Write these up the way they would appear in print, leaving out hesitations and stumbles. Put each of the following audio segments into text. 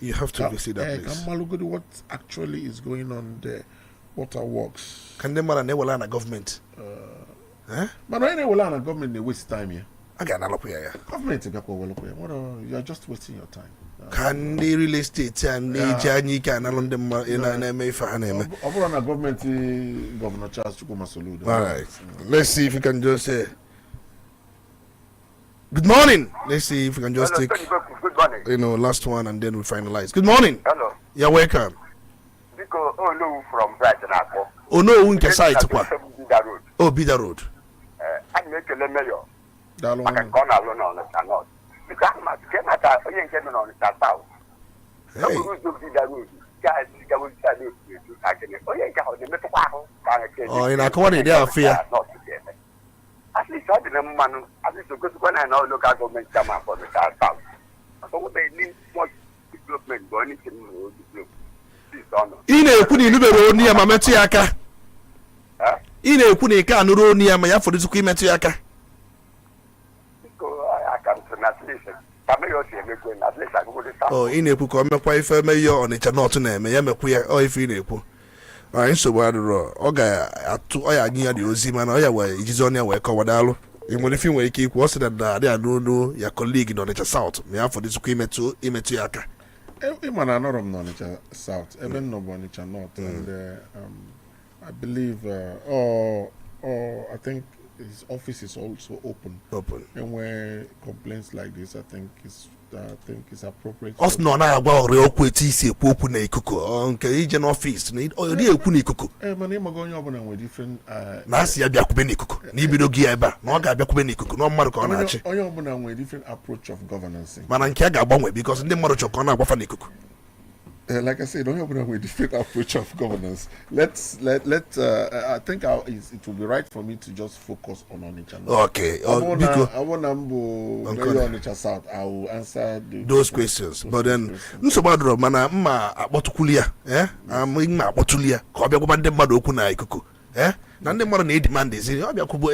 You have to visit that place. Come look at what actually is going on there. Water works. Can they man na government? But I know na government they waste time here. I got another here. Government you are just wasting your time. Can they real estate and they jani can along them in an MA for an MA? Over government Governor Charles Chukuma Soludo. All right. Let's see if you can just say good morning. Let's see if we can just take last one and then we finalize. Good morning. Hello. You're welcome. Because no from Brighton. Oh no, we can site. Oh, Bida Road. I make a mayor. I can go alone on the channel. Because I cannot on the south. Hey. Oh, in a corner, they are fear. At least I didn't man. At least because when I know local government come up for the south. So they need more development going into development. Ine kuni nubero ni ama metu yaka. Ine kuni ka nuru ni ama ya for this ku metu yaka. Oh, ine ku ko mekwa ife meyo Onitsha North na eme ya mekwa ya o ife ine ku. Ah, nsogbu aduro. O ga atu o ya anyi ya di ozi mana o ya we ijizo oni we ko wadalu. Inwere fi nwere ike ikwu o se da dey anu ya colleague no Onitsha South. Me ya for this ku imetu yaka. Man, I'm not from Onitsha South, even no Onitsha North, and I believe, I think his office is also open. And where complaints like this, I think it's appropriate. Us no na agwa ore okweti isi open na ikuku. Nke region office na o dey ekwu na ikuku. My name going up and with different. Na asi ya biakube na ikuku. Na ibido gi eba. Na o ga biakube na ikuku. Na mmadu ka na achi. Onye obuna with different approach of governance. Mana nke ga agbanwe because ndị mmadu chọkọ na agwafa na ikuku. Like I said, onye obuna with different approach of governance. Let I think it will be right for me to just focus on Onitsha. Okay. I want Onitsha South. I will answer those questions. But then nsogbu mana mma akpotukulia, mma akpotulia ka obia gwa ndị mmadu okwu na ikuku. Na ndị mmadu na demand is obia kubo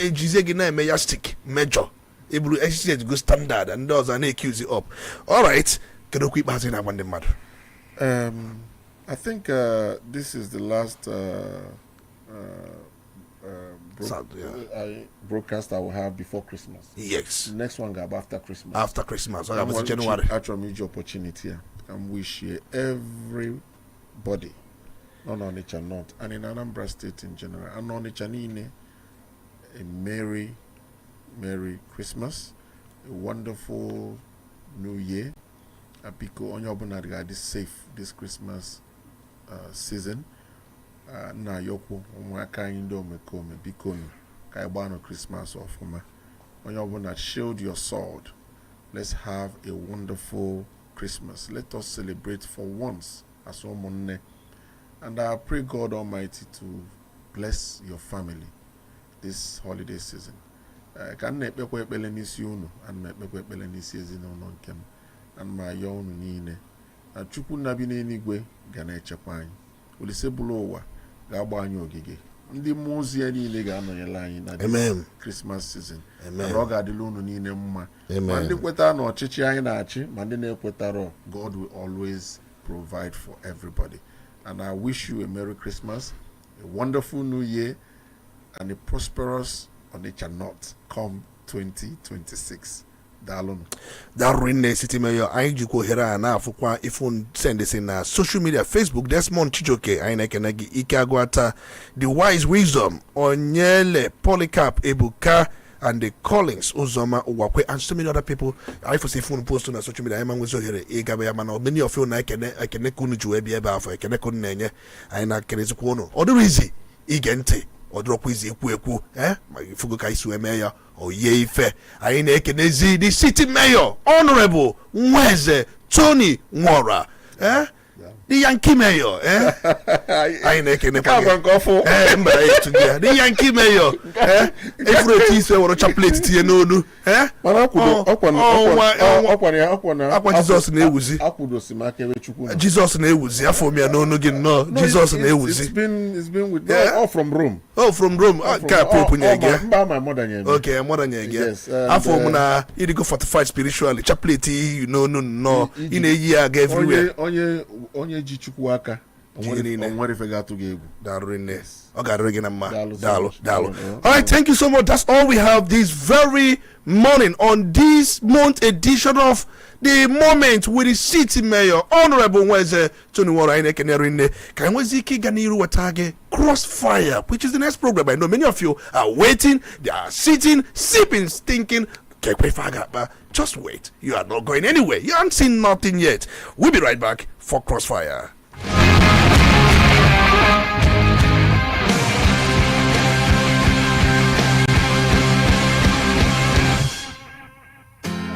ejize gi na eme ya stick major. Eburu exchange go standard and those are na accuse up. All right. Kedu ku ikpazi na ndị mmadu? I think this is the last broadcast I will have before Christmas. Yes. The next one go after Christmas. After Christmas, I was January. Actually, major opportunity and wish everybody, not Onitsha North, and in Anambra State in general, and Onitsha Nine, a merry Christmas, a wonderful New Year. Apiko onye obuna ga safe this Christmas season. Na yoko umwaka anyị ndị omekome biko ka ịgba no Christmas ofuma. Onye obuna shield your sword. Let's have a wonderful Christmas. Let us celebrate for once as omonne. And I pray God Almighty to bless your family this holiday season. Ka nna ekpekwa ekpele n'isi unu, and ekpekwa ekpele n'isi ezinụlọ nke m. And my young nine. A chuku nabi n'enigwe ga na-echekwa anyị. Olise bụrụ ụwa ga-agba anyị ogige. Ndị mmụọ ozi ya niile ga-anọnyere anyị na Christmas season. And ọ ga-adịla unu niile mma. Ma ndị kwetara na ọchịchị anyị na-achị, ma ndị na-ekwetara, God will always provide for everybody. And I wish you a Merry Christmas, a wonderful New Year, and a prosperous Onitsha North come 2026. That ring city mayor I jiko hera na afukwa ifun send this in social media Facebook Desmond Chijoke aina kenagi ikagwata the wise wisdom Onyele Polycarp Ebuka and the Collins Uzoma Uwakwe and so many other people I for see phone post on social media I'm so here igabe amana many of you na kene kunu juwe bi eba afọ kene kunu nenye aina kenezi kuono odurizi igente odropwizi ekwu ma ifugo ka isu eme ya oye ife anyị na-ekenezi the city mayor honorable Nweze Tony Nwora the Yankee mayor, I never the Yankee mayor, if we tease or a chaplet, you know, Jesus Neuzi, for me, no, Jesus Neuzi. It's been with all from Rome. Oh, from Rome, I can't open again. My mother, okay, more than again. Yes, I form you go fortified spiritually, chaplet, you know, no, in a year, everywhere. Onye Jichukwaka. What if I got to give? All right, thank you so much. That's all we have this very morning on this month edition of the moment with the city mayor, Honorable Weze Tony Waraine Kenerine. Can we see Kiganiru Watage Crossfire, which is the next program? I know many of you are waiting, they are sitting, sipping, stinking. Just wait. You are not going anywhere. You haven't seen nothing yet. We'll be right back for Crossfire.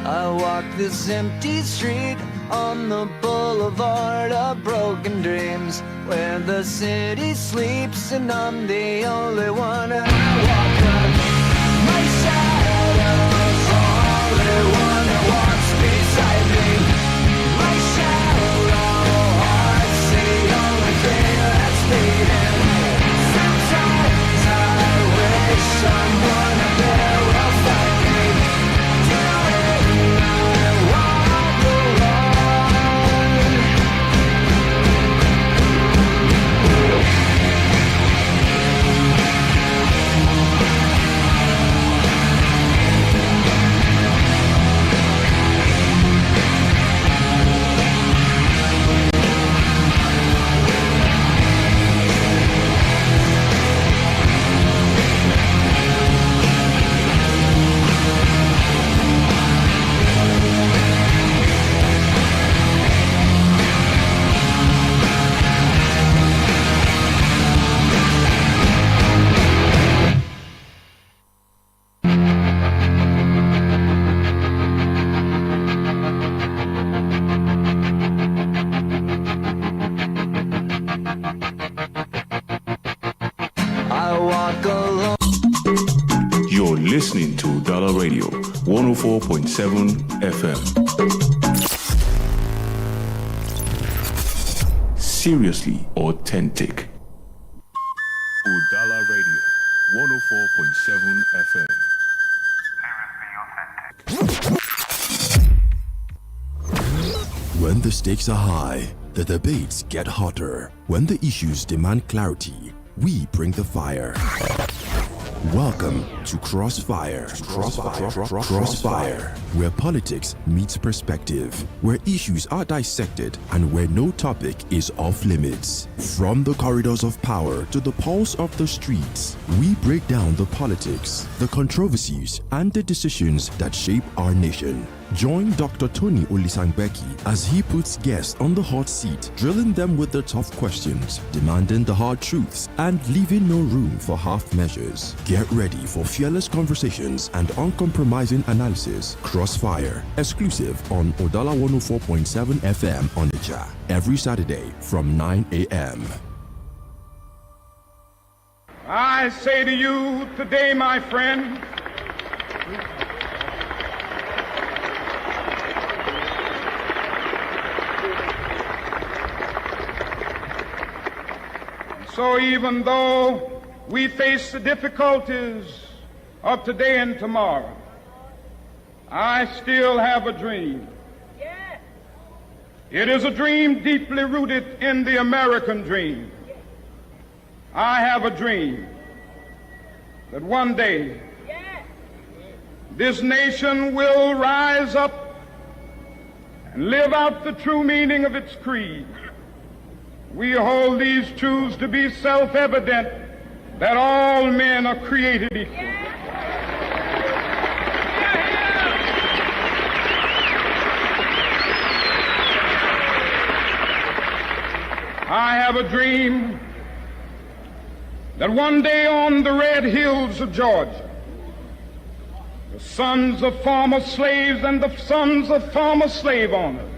I walk this empty street on the boulevard of broken dreams, where the city sleeps and I'm the only one. And I walk up my shadow's only one that walks beside me. My shadow heart's the only thing that's beating. Sometimes I wish someone up there will find me. Listening to Udala Radio 104.7 FM. Seriously authentic. Udala Radio 104.7 FM. When the stakes are high, the debates get hotter. When the issues demand clarity, we bring the fire. Welcome to Crossfire. Crossfire, where politics meets perspective, where issues are dissected, and where no topic is off limits. From the corridors of power to the pulse of the streets, we break down the politics, the controversies, and the decisions that shape our nation. Join Dr. Tony Olisangbeki as he puts guests on the hot seat, drilling them with the tough questions, demanding the hard truths, and leaving no room for half measures. Get ready for fearless conversations and uncompromising analysis. Crossfire, exclusive on Udala 104.7 FM Onitsha, every Saturday from 9 a.m. I say to you today, my friend, so even though we face the difficulties of today and tomorrow, I still have a dream. Yes. It is a dream deeply rooted in the American dream. I have a dream that one day this nation will rise up and live out the true meaning of its creed. We hold these truths to be self-evident, that all men are created equal. I have a dream that one day on the red hills of Georgia, the sons of former slaves and the sons of former slave owners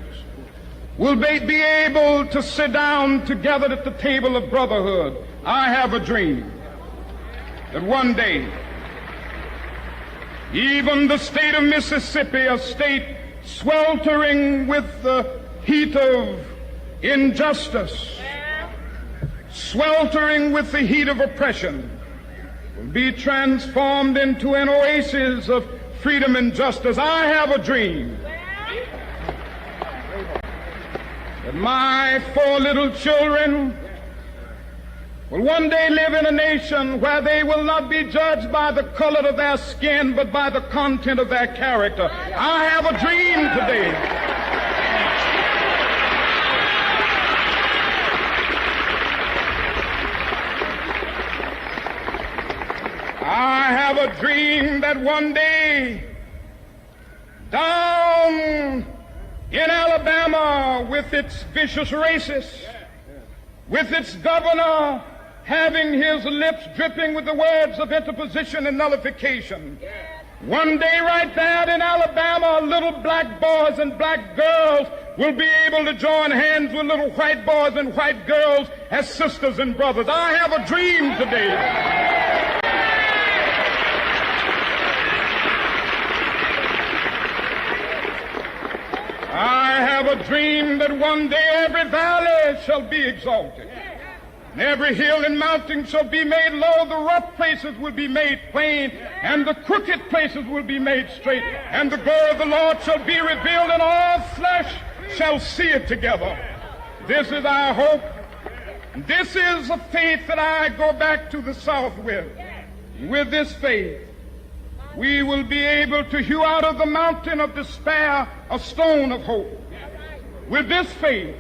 will be able to sit down together at the table of brotherhood. I have a dream that one day, even the state of Mississippi, a state sweltering with the heat of injustice, sweltering with the heat of oppression, will be transformed into an oasis of freedom and justice. I have a dream that my 4 little children will one day live in a nation where they will not be judged by the color of their skin, but by the content of their character. I have a dream today. I have a dream that one day, down in Alabama, with its vicious racists, with its governor having his lips dripping with the words of interposition and nullification, one day right there in Alabama, little black boys and black girls will be able to join hands with little white boys and white girls as sisters and brothers. I have a dream today. I have a dream that one day every valley shall be exalted, and every hill and mountain shall be made low. The rough places will be made plain, and the crooked places will be made straight. And the glory of the Lord shall be revealed, and all flesh shall see it together. This is our hope. This is a faith that I go back to the South with. With this faith, we will be able to hew out of the mountain of despair a stone of hope. With this faith,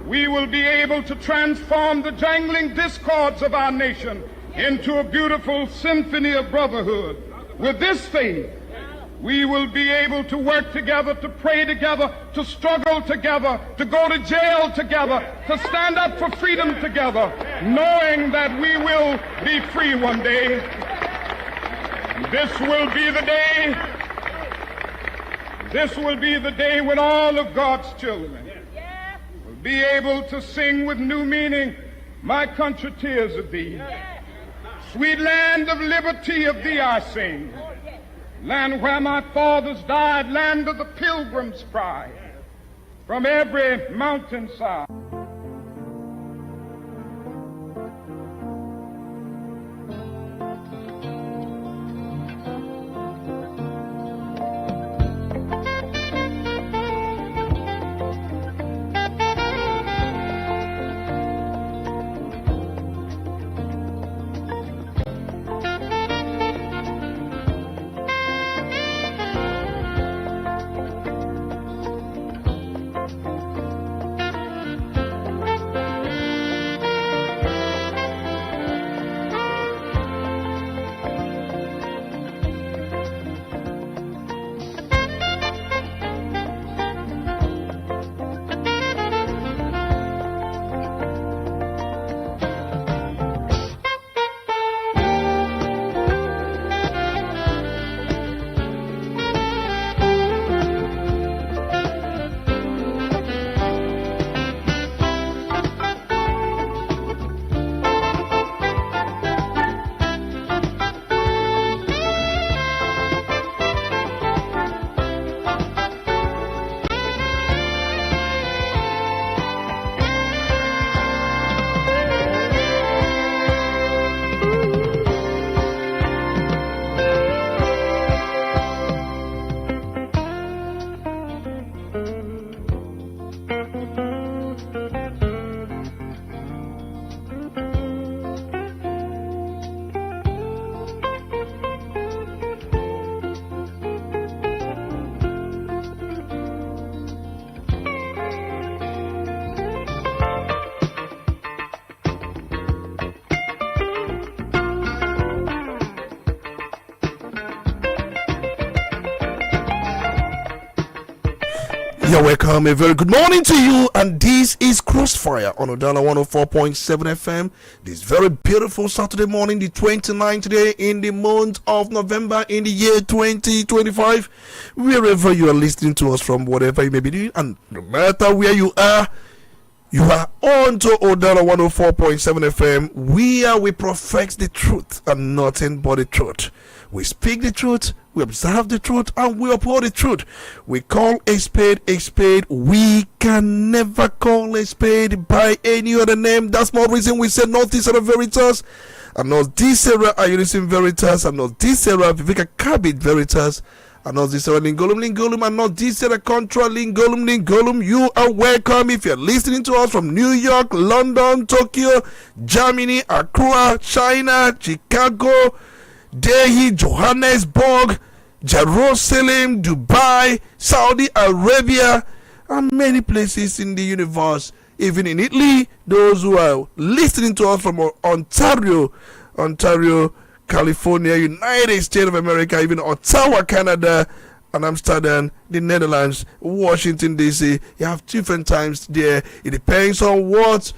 we will be able to transform the jangling discords of our nation into a beautiful symphony of brotherhood. With this faith, we will be able to work together, to pray together, to struggle together, to go to jail together, to stand up for freedom together, knowing that we will be free one day. This will be the day. This will be the day when all of God's children will be able to sing with new meaning, "My country, tears of thee. Sweet land of liberty, of thee I sing. Land where my fathers died, land of the pilgrim's pride. From every mountainside." You're welcome. A very good morning to you. And this is Crossfire on Udala 104.7 FM. This very beautiful Saturday morning, the 29th day in the month of November in the year 2025. Wherever you are listening to us from, whatever you may be doing, and no matter where you are on to Udala 104.7 FM. We profess the truth and nothing but the truth. We speak the truth, we observe the truth, and we uphold the truth. We call a spade a spade. We can never call a spade by any other name. That's more reason we say not this era veritas, and not this era Ayudisim veritas, and not this era Viveka Kabit veritas, and not this era Lingolum, and not this era Contra Lingolum. You are welcome if you're listening to us from New York, London, Tokyo, Germany, Accra, China, Chicago, Delhi, Johannesburg, Jerusalem, Dubai, Saudi Arabia, and many places in the universe. Even in Italy, those who are listening to us from Ontario, California, United States of America, even Ottawa, Canada, and Amsterdam, the Netherlands, Washington, D.C. You have different times there. It depends on what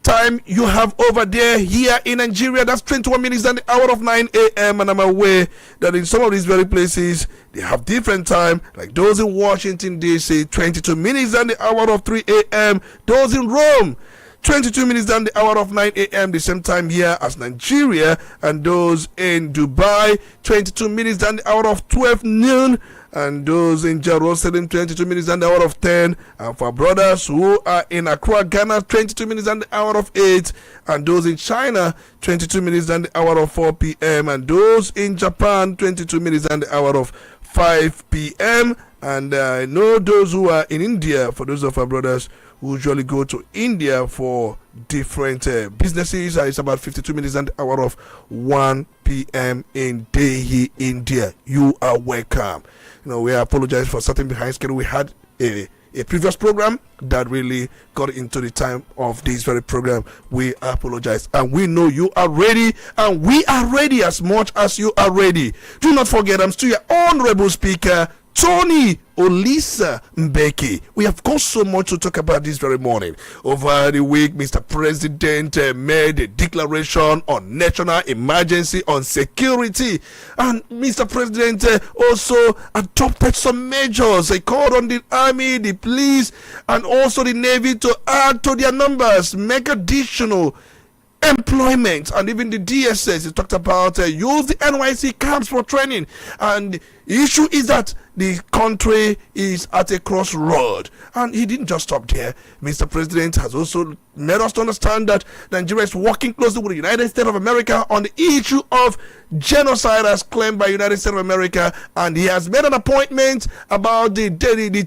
time you have over there. Here in Nigeria, that's 21 minutes and the hour of 9 a.m. And I'm aware that in some of these very places, they have different time, like those in Washington, D.C., 22 minutes and the hour of 3 a.m. Those in Rome, 22 minutes and the hour of 9 a.m. the same time here as Nigeria. And those in Dubai, 22 minutes and the hour of 12 noon. And those in Jerusalem, 22 minutes and the hour of 10. And for brothers who are in Accra, Ghana, 22 minutes and the hour of 8. And those in China, 22 minutes and the hour of 4 p.m. And those in Japan, 22 minutes and the hour of 5 p.m. And I know those who are in India, for those of our brothers who usually go to India for different businesses, it's about 52 minutes and the hour of 1 p.m. in Delhi, India. You are welcome. We apologize for something behind schedule. We had a previous program that really got into the time of this very program. We apologize, and we know you are ready, and we are ready as much as you are ready. Do not forget, I'm still your honorable speaker, Tony Olisa Mbeki. We have got so much to talk about this very morning. Over the week, Mr. President made a declaration on national emergency on security. And Mr. President also adopted some measures. He called on the army, the police, and also the navy to add to their numbers, make additional employment, and even the DSS. He talked about use the NYC camps for training. And the issue is that the country is at a crossroad, and he didn't just stop there. Mr. President has also made us to understand that Nigeria is working closely with the United States of America on the issue of genocide as claimed by the United States of America, and he has made an appointment about the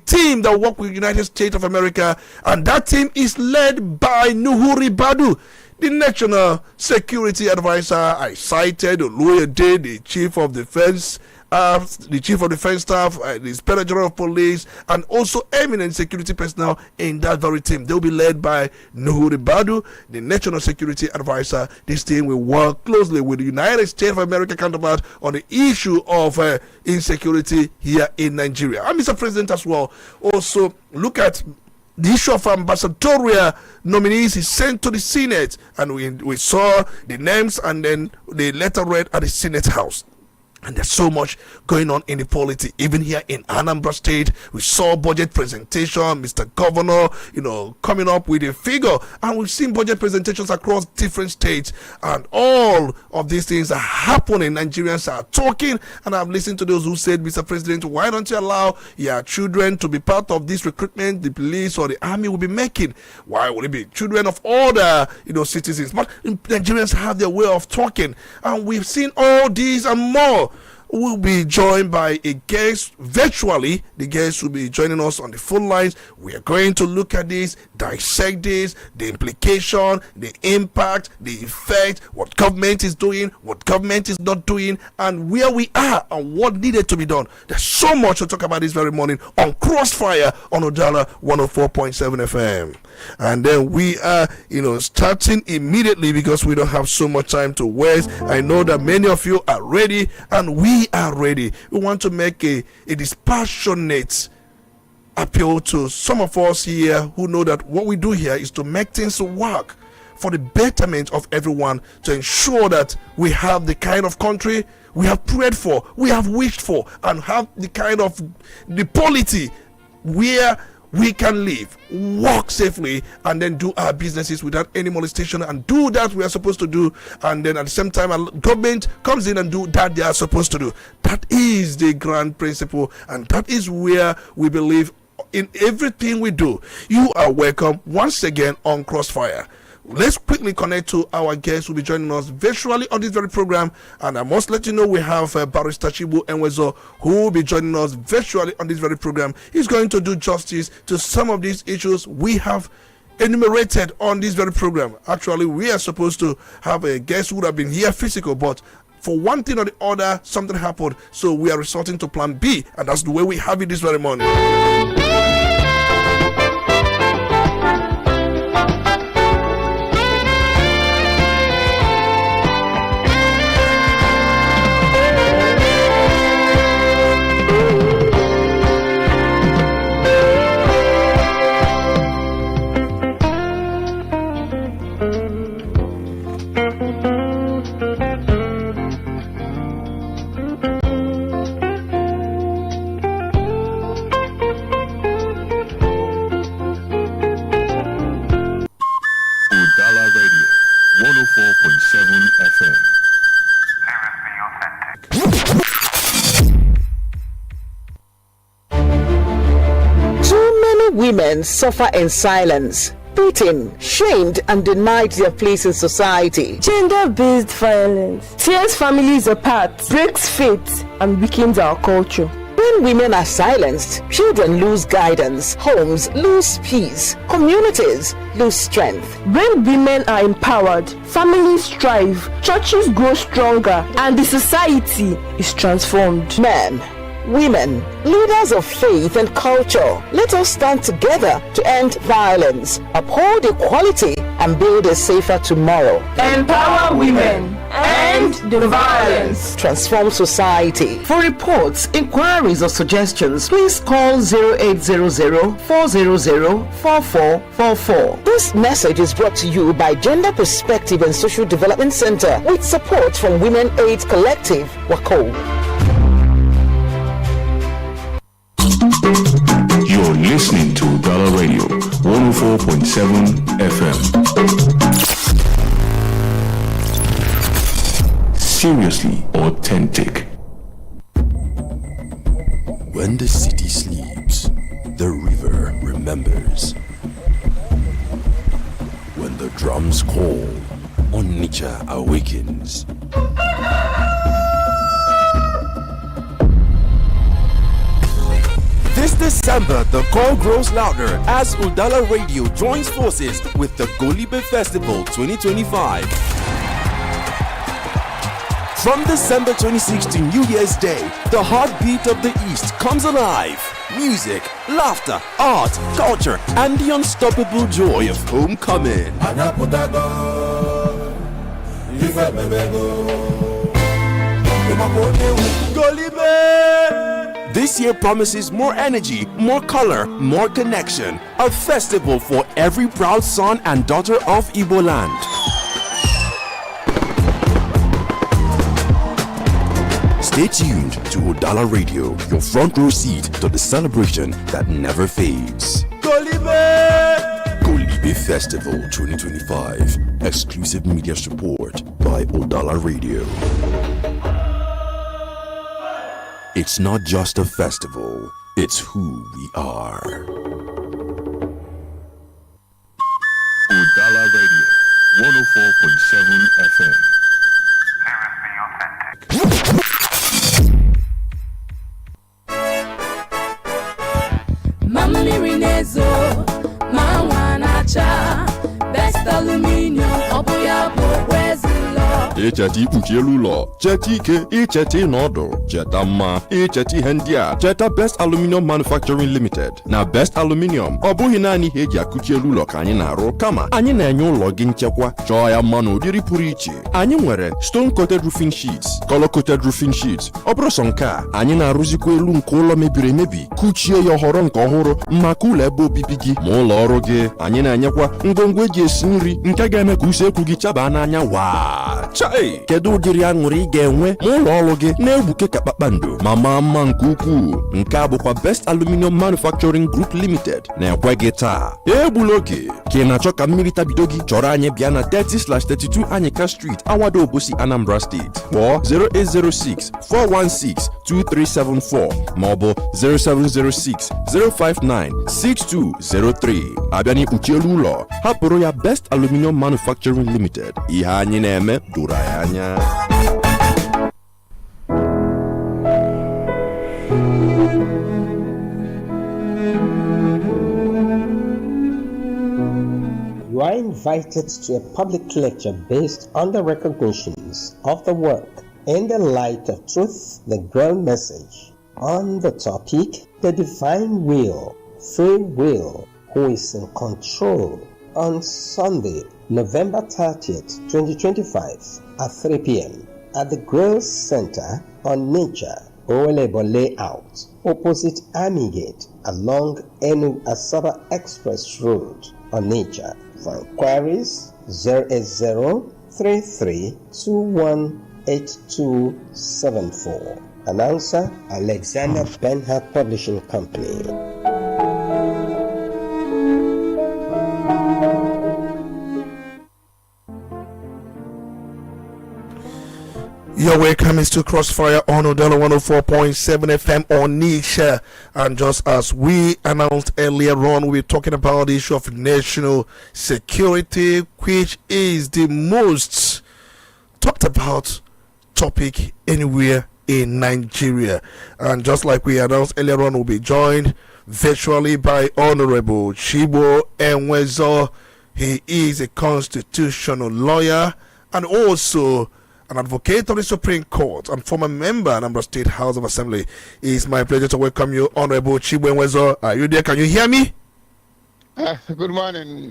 team that work with the United States of America, and that team is led by Nuhuri Badu, the National Security Advisor. I cited Oluyede, the Chief of Defense Staff, the Inspector General of Police, and also eminent security personnel in that very team. They'll be led by Nuhuri Badu, the National Security Advisor. This team will work closely with the United States of America counterpart on the issue of insecurity here in Nigeria. And Mr. President as well also look at the issue of ambassadorial nominees is sent to the Senate, and we saw the names and then the letter read at the Senate House. And there's so much going on in the polity. Even here in Anambra State, we saw budget presentation, Mr. Governor, coming up with a figure. And we've seen budget presentations across different states. And all of these things are happening. Nigerians are talking. And I've listened to those who said, Mr. President, why don't you allow your children to be part of this recruitment the police or the army will be making? Why would it be children of all the citizens? But Nigerians have their way of talking. And we've seen all these and more. We'll be joined by a guest virtually. The guest will be joining us on the phone lines. We are going to look at this, dissect this, the implication, the impact, the effect, what government is doing, what government is not doing, and where we are and what needed to be done. There's so much to talk about this very morning on Crossfire on Udala 104.7 FM. And then we are, starting immediately because we don't have so much time to waste. I know that many of you are ready, and we are ready. We want to make a dispassionate appeal to some of us here who know that what we do here is to make things work for the betterment of everyone, to ensure that we have the kind of country we have prayed for, we have wished for, and have the kind of the polity where we can live, work safely, and then do our businesses without any molestation, and do that we are supposed to do, and then at the same time government comes in and do that they are supposed to do. That is the grand principle, and that is where we believe in everything we do. You are welcome once again on Crossfire. Let's quickly connect to our guests who will be joining us virtually on this very program. And I must let you know we have Barrister Chibu Enwezo, who will be joining us virtually on this very program. He's going to do justice to some of these issues we have enumerated on this very program. Actually, we are supposed to have a guest who would have been here physical, but for one thing or the other, something happened. So we are resorting to plan B, and that's the way we have it this very morning. Udala Radio, 104.7 FM. Too many women suffer in silence, beaten, shamed, and denied their place in society. Gender-based violence tears families apart, breaks faith, and weakens our culture. When women are silenced, children lose guidance, homes lose peace, communities lose strength. When women are empowered, families thrive, churches grow stronger, and the society is transformed. Men, women, leaders of faith and culture, let us stand together to end violence, uphold equality, and build a safer tomorrow. Empower women, end the violence, transform society. For reports, inquiries, or suggestions, please call 0800-400-44444. This message is brought to you by Gender Perspective and Social Development Center with support from Women Aid Collective, WACO. You're listening to Udala Radio, 104.7 FM. Seriously authentic. When the city sleeps, the river remembers. When the drums call, Onitsha awakens. This December, the call grows louder as Udala Radio joins forces with the Golibe Festival 2025. From December 2016, New Year's Day, the heartbeat of the East comes alive. Music, laughter, art, culture, and the unstoppable joy of homecoming. Golibe! This year promises more energy, more color, more connection. A festival for every proud son and daughter of Igbo land. Stay tuned to Udala Radio, your front row seat to the celebration that never fades. Golibe! Golibe Festival 2025. Exclusive media support by Udala Radio. It's not just a festival, it's who we are. Udala Radio, 104.7 FM. Mamma Rinezo, Mawanacha, best aluminium, Oboya, where's the law? icheta ikpuchi elu ụlọ, cheta ike, icheta ịnọdụ, cheta mma, icheta ihe ndị a, cheta Best Aluminium Manufacturing Limited na Best Aluminium. Ọ bụghị naanị ihe eji akụchi elu ụlọ ka anyị na-arụ, kama anyị na-enye ụlọ gị nchekwa, chọọ ya mma n'ụdịrị pụrụ iche. Anyị nwere stone coated roofing sheets, color coated roofing sheets. Ọ bụrụ sọ nke a, anyị na-arụzikwa elu nke ụlọ mebiri emebi, kuchie ya ọhọrọ nke ọhụrụ maka ụlọ ebe obibi gị ma ụlọ ọrụ gị. Anyị na-enyekwa ngwongwo eji esi nri nke ga-eme ka usekwu gị chaba n'anya. Waa chai, kedu ụdịrị aṅụrị ị ga-enwe ma ụlọ ọrụ gị na-egbuke ka kpakpando ma maa mma nke ukwuu. Nke a bụkwa Best Aluminium Manufacturing Group Limited na-ekwe gị taa. Egbula oge ka ị na-achọ ka mmiri tabido gị, chọrọ anyị bịa na 30/32 Anyika Street, Awado Obosi, Anambra State. Kpọọ 08064162374 maọbụ 0706-059-6203. Abịa n'ikpuchi elu ụlọ, hapụrụ ya Best Aluminium Manufacturing Limited. Ihe anyị na-eme doro ya anya. You are invited to a public lecture based on the recognitions of the work in the light of truth, the grand message, on the topic, the divine will, free will, who is in control, on Sunday, November 30th, 2025 at 3 p.m. at the Grove Center on Nature, Owelebo Layout, opposite Army Gate along Enugu-Asaba Express Road on Nature. For inquiries, 08033218274. Announcer, Alexander Benhart Publishing Company. Your welcome is to Crossfire on Udala 104.7 FM Onitsha. And just as we announced earlier on, we're talking about the issue of national security, which is the most talked about topic anywhere in Nigeria. And just like we announced earlier on, we'll be joined virtually by Honorable Chibo Enwezo. He is a constitutional lawyer and also an advocate of the Supreme Court and former member of Anambra State House of Assembly. It's my pleasure to welcome you, Honorable Chibo Enwezo. Are you there? Can you hear me? Good morning,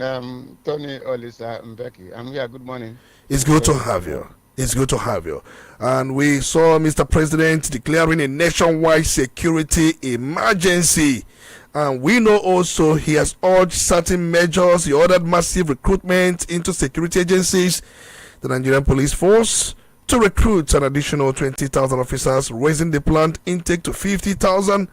Tony, Olisa, and Becky. I'm here. Good morning. It's good to have you. It's good to have you. And we saw Mr. President declaring a nationwide security emergency. And we know also he has urged certain measures. He ordered massive recruitment into security agencies, the Nigerian Police Force, to recruit an additional 20,000 officers, raising the planned intake to 50,000.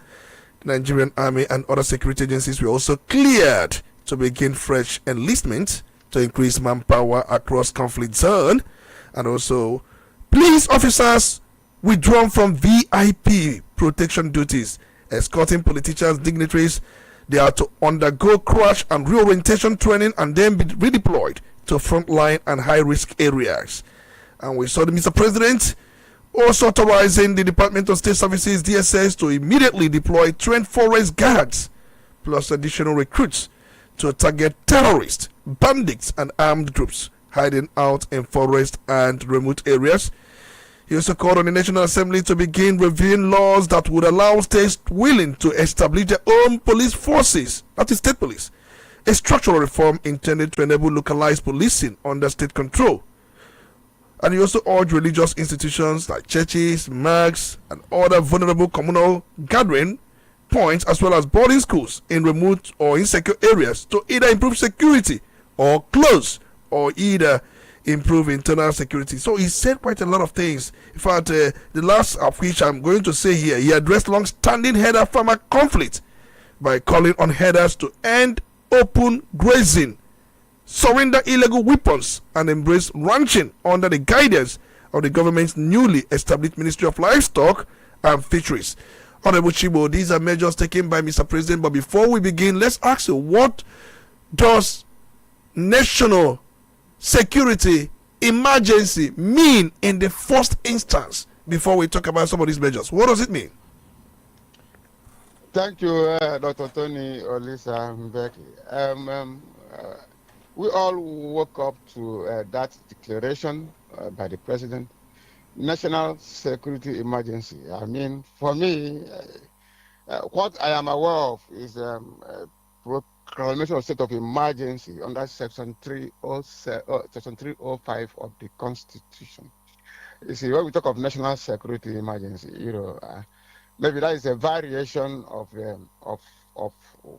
The Nigerian Army and other security agencies were also cleared to begin fresh enlistment to increase manpower across conflict zone. And also, police officers withdrawn from VIP protection duties, escorting politicians, dignitaries. They are to undergo crash and reorientation training and then be redeployed to frontline and high-risk areas. And we saw the Mr. President also authorizing the Department of State Services, DSS, to immediately deploy trained forest guards plus additional recruits to target terrorists, bandits, and armed groups hiding out in forest and remote areas. He also called on the National Assembly to begin reviewing laws that would allow states willing to establish their own police forces, that is state police, a structural reform intended to enable localized policing under state control. And he also urged religious institutions like churches, mosques, and other vulnerable communal gathering points, as well as boarding schools in remote or insecure areas, to either improve security or close or either improve internal security. So he said quite a lot of things. In fact, the last of which I'm going to say here, he addressed long-standing herder-farmer conflict by calling on herders to end open grazing, surrender illegal weapons, and embrace ranching under the guidance of the government's newly established Ministry of Livestock and Fisheries. Honorable Chibo, these are measures taken by Mr. President, but before we begin, let's ask you, what does national security emergency mean in the first instance before we talk about some of these measures? What does it mean? Thank you, Dr. Tony, Olisa, and Becky. we all woke up to that declaration by the president, national security emergency. I mean, for me, what I am aware of is proclamation of state of emergency under Section 305 of the Constitution. You see, when we talk of national security emergency, maybe that is a variation of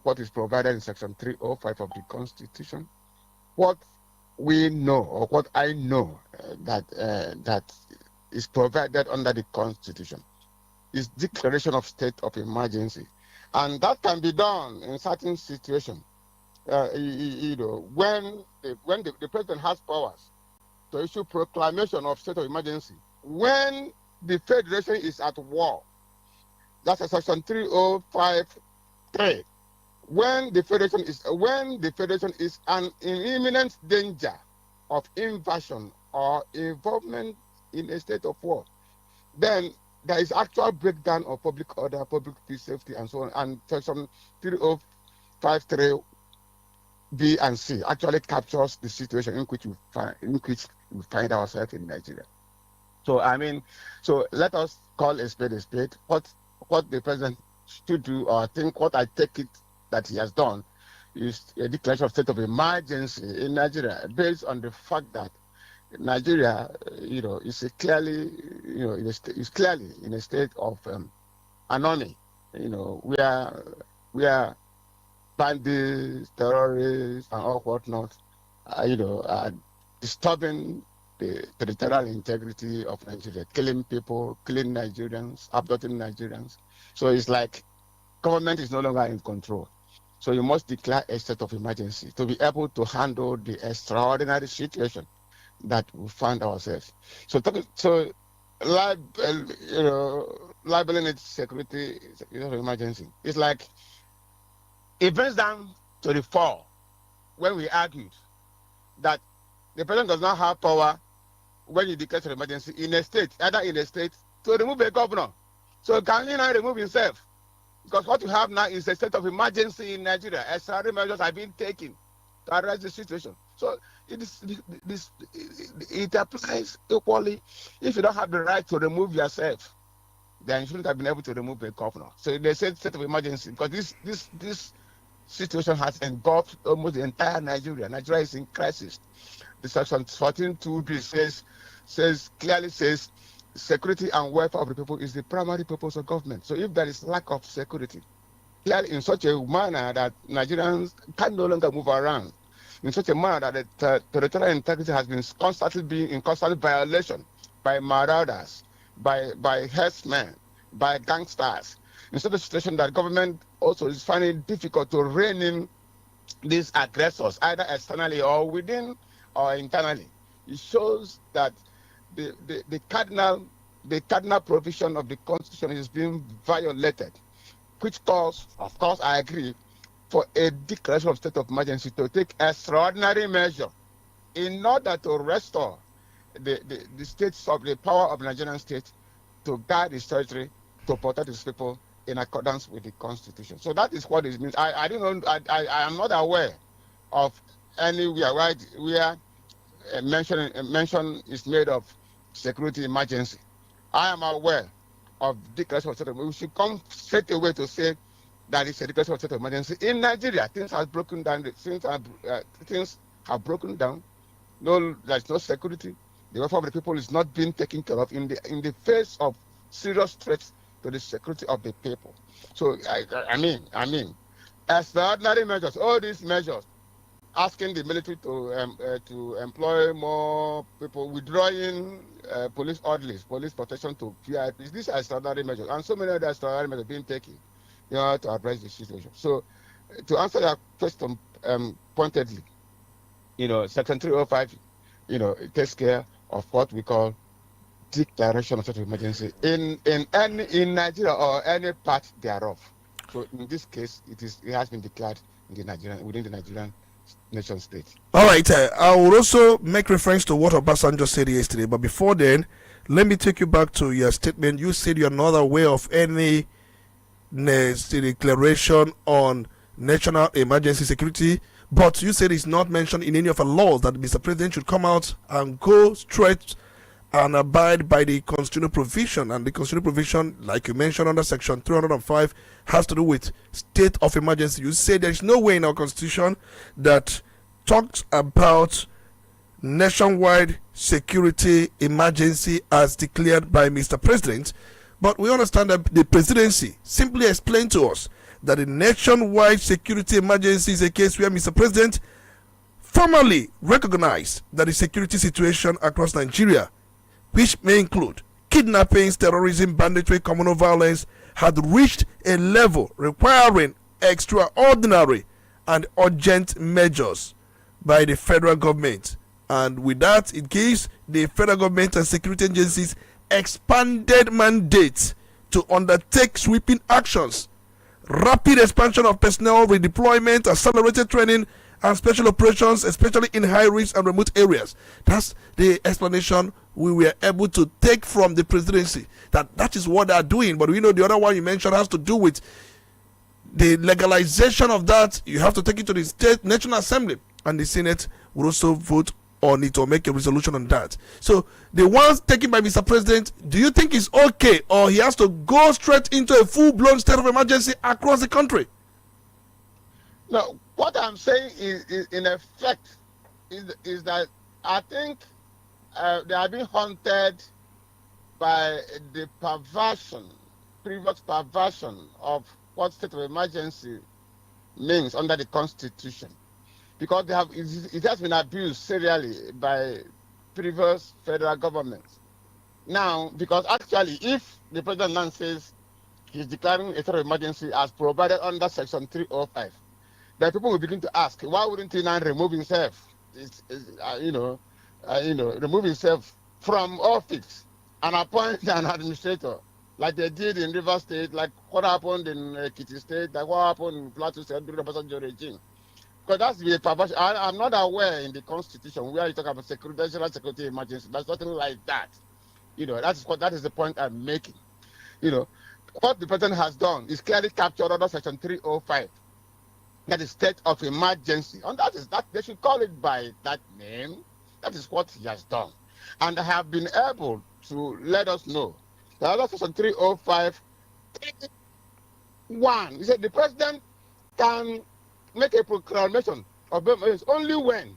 what is provided in Section 305 of the Constitution. What we know, or what I know, that is provided under the Constitution is declaration of state of emergency, and that can be done in certain situations. When the president has powers to issue proclamation of state of emergency when the federation is at war. That's a Section 305(3). When the federation is in imminent danger of invasion or involvement in a state of war, then there is actual breakdown of public order, public peace, safety, and so on. And Section 305(3) B and C actually captures the situation in which we find ourselves in Nigeria. So let us call a spade a spade. What the president should do, or I think what I take it that he has done, is a declaration of state of emergency in Nigeria, based on the fact that Nigeria, is clearly in a state of anomie. We are bandits, terrorists, and all whatnot, are disturbing the territorial integrity of Nigeria, killing people, killing Nigerians, abducting Nigerians. So it's like government is no longer in control. So you must declare a state of emergency to be able to handle the extraordinary situation that we find ourselves. So labeling it security of emergency. It's like it brings down to the fore when we argued that the president does not have power when he declares an emergency in a state, either in a state, to remove a governor. So can he not remove himself? Because what you have now is a state of emergency in Nigeria. Extraordinary measures have been taken to address the situation. So it applies equally. If you don't have the right to remove yourself, then you shouldn't have been able to remove a governor. So they said state of emergency because this situation has engulfed almost the entire Nigeria. Nigeria is in crisis. The Section 14(2)B clearly says security and welfare of the people is the primary purpose of government. So if there is lack of security, clearly in such a manner that Nigerians can no longer move around, in such a manner that the territorial integrity has been constantly in constant violation by marauders, by herdsmen, by gangsters, in such a situation that government also is finding it difficult to rein in these aggressors, either externally or within or internally. It shows that the cardinal provision of the Constitution is being violated, which calls, of course, I agree, for a declaration of state of emergency to take extraordinary measure in order to restore the states of the power of the Nigerian state to guard its territory, to protect its people in accordance with the Constitution. So that is what it means. I am not aware of anywhere where a mention is made of security emergency. I am aware of declaration of state of emergency. We should come straight away to say that it's a declaration of state of emergency. In Nigeria, things have broken down. Things have broken down. No, there's no security. The welfare of the people is not being taken care of in the face of serious threats to the security of the people. So I mean, extraordinary measures. All these measures, asking the military to employ more people, withdrawing police orderlies, police protection to VIPs. These are extraordinary measures, and so many other extraordinary measures being taken to address the situation. So, to answer your question pointedly, Section 305, it takes care of what we call declaration of state of emergency in Nigeria or any part thereof. So, in this case, it has been declared within the Nigerian nation state. All right, I will also make reference to what Obasanjo said yesterday, but before then, let me take you back to your statement. You said you're not aware of any declaration on national emergency security But you said it's not mentioned in any of the laws that Mr. President should come out and go straight and abide by the constitutional provision. And the constitutional provision, like you mentioned under section 305, has to do with state of emergency. You say there is no way in our constitution that talks about nationwide security emergency as declared by Mr. President. But we understand that the presidency simply explained to us that the nationwide security emergency is a case where Mr. President formally recognized that the security situation across Nigeria, which may include kidnappings, terrorism, banditry, communal violence, had reached a level requiring extraordinary and urgent measures by the federal government. And with that, it gives the federal government and security agencies expanded mandates to undertake sweeping actions, rapid expansion of personnel redeployment, accelerated training, and special operations, especially in high-risk and remote areas. That's the explanation we were able to take from the presidency. That is what they are doing. But we know the other one you mentioned has to do with the legalization of that. You have to take it to the state National Assembly, and the Senate will also vote on it or make a resolution on that. So the ones taken by Mr. President, do you think is okay, or he has to go straight into a full-blown state of emergency across the country? No, what I'm saying is in effect, is that I think they are being haunted by the previous perversion of what state of emergency means under the Constitution. Because it has been abused serially by previous federal governments. Now, because actually, if the president now says he's declaring a state of emergency as provided under Section 305, then people will begin to ask, why wouldn't he now remove himself? Remove himself from office and appoint an administrator, like they did in Rivers State, like what happened in Ekiti State, like what happened in Plateau State during the Obasanjo regime. Because that's the perversion. I'm not aware in the Constitution where you talk about national security emergency. There's nothing like that. That is the point I'm making. What the president has done is clearly captured under Section 305. That is state of emergency. And that they should call it by that name. That is what he has done. And they have been able to let us know that under Section 305, 1, he said the president can make a proclamation of emergency only when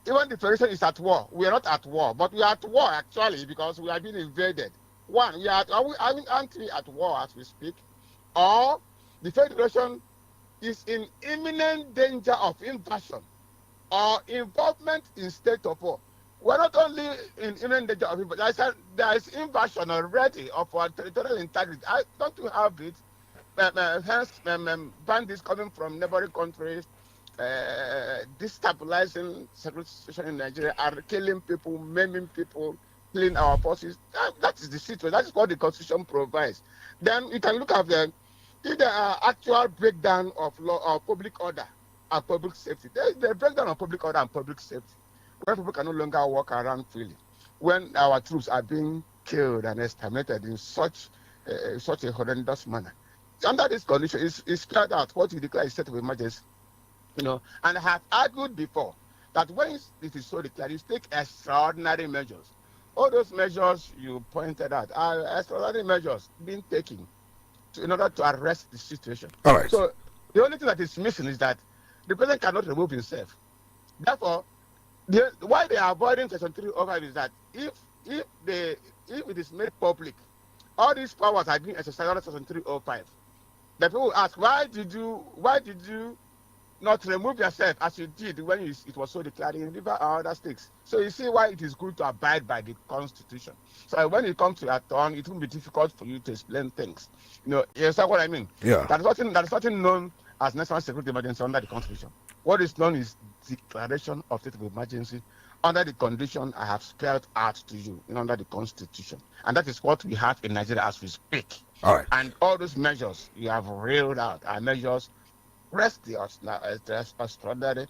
even the federation is at war. We are not at war, but we are at war actually because we are being invaded. 1, aren't we at war as we speak? Or the federation is in imminent danger of invasion or involvement in state of war. We're not only in imminent danger of invasion, there is invasion already of our territorial integrity. Don't you have it? Hence, bandits coming from neighboring countries, destabilizing security situation in Nigeria, are killing people, maiming people, killing our forces. That is the situation. That is what the Constitution provides. Then you can look at if there are actual breakdown of law or public order and public safety. There is the breakdown of public order and public safety, where people can no longer walk around freely, when our troops are being killed and exterminated in such a horrendous manner. Under this condition, it's clear out what you declare a state of emergency. And I have argued before that when it is so declared, you take extraordinary measures. All those measures you pointed out are extraordinary measures being taken in order to arrest the situation. All right. So the only thing that is missing is that the president cannot remove himself. Therefore, why they are avoiding Section 305 is that if it is made public, all these powers are being exercised under Section 305. The people will ask, why did you not remove yourself as you did when it was so declared in River or other states? So you see why it is good to abide by the Constitution. So when it comes to your turn, it will be difficult for you to explain things. You understand what I mean? Yeah. There is nothing known as national security emergency under the Constitution. What is known is declaration of state of emergency under the condition I have spelled out to you under the Constitution. And that is what we have in Nigeria as we speak. All right. And all those measures you have railed out are measures rest the extraordinary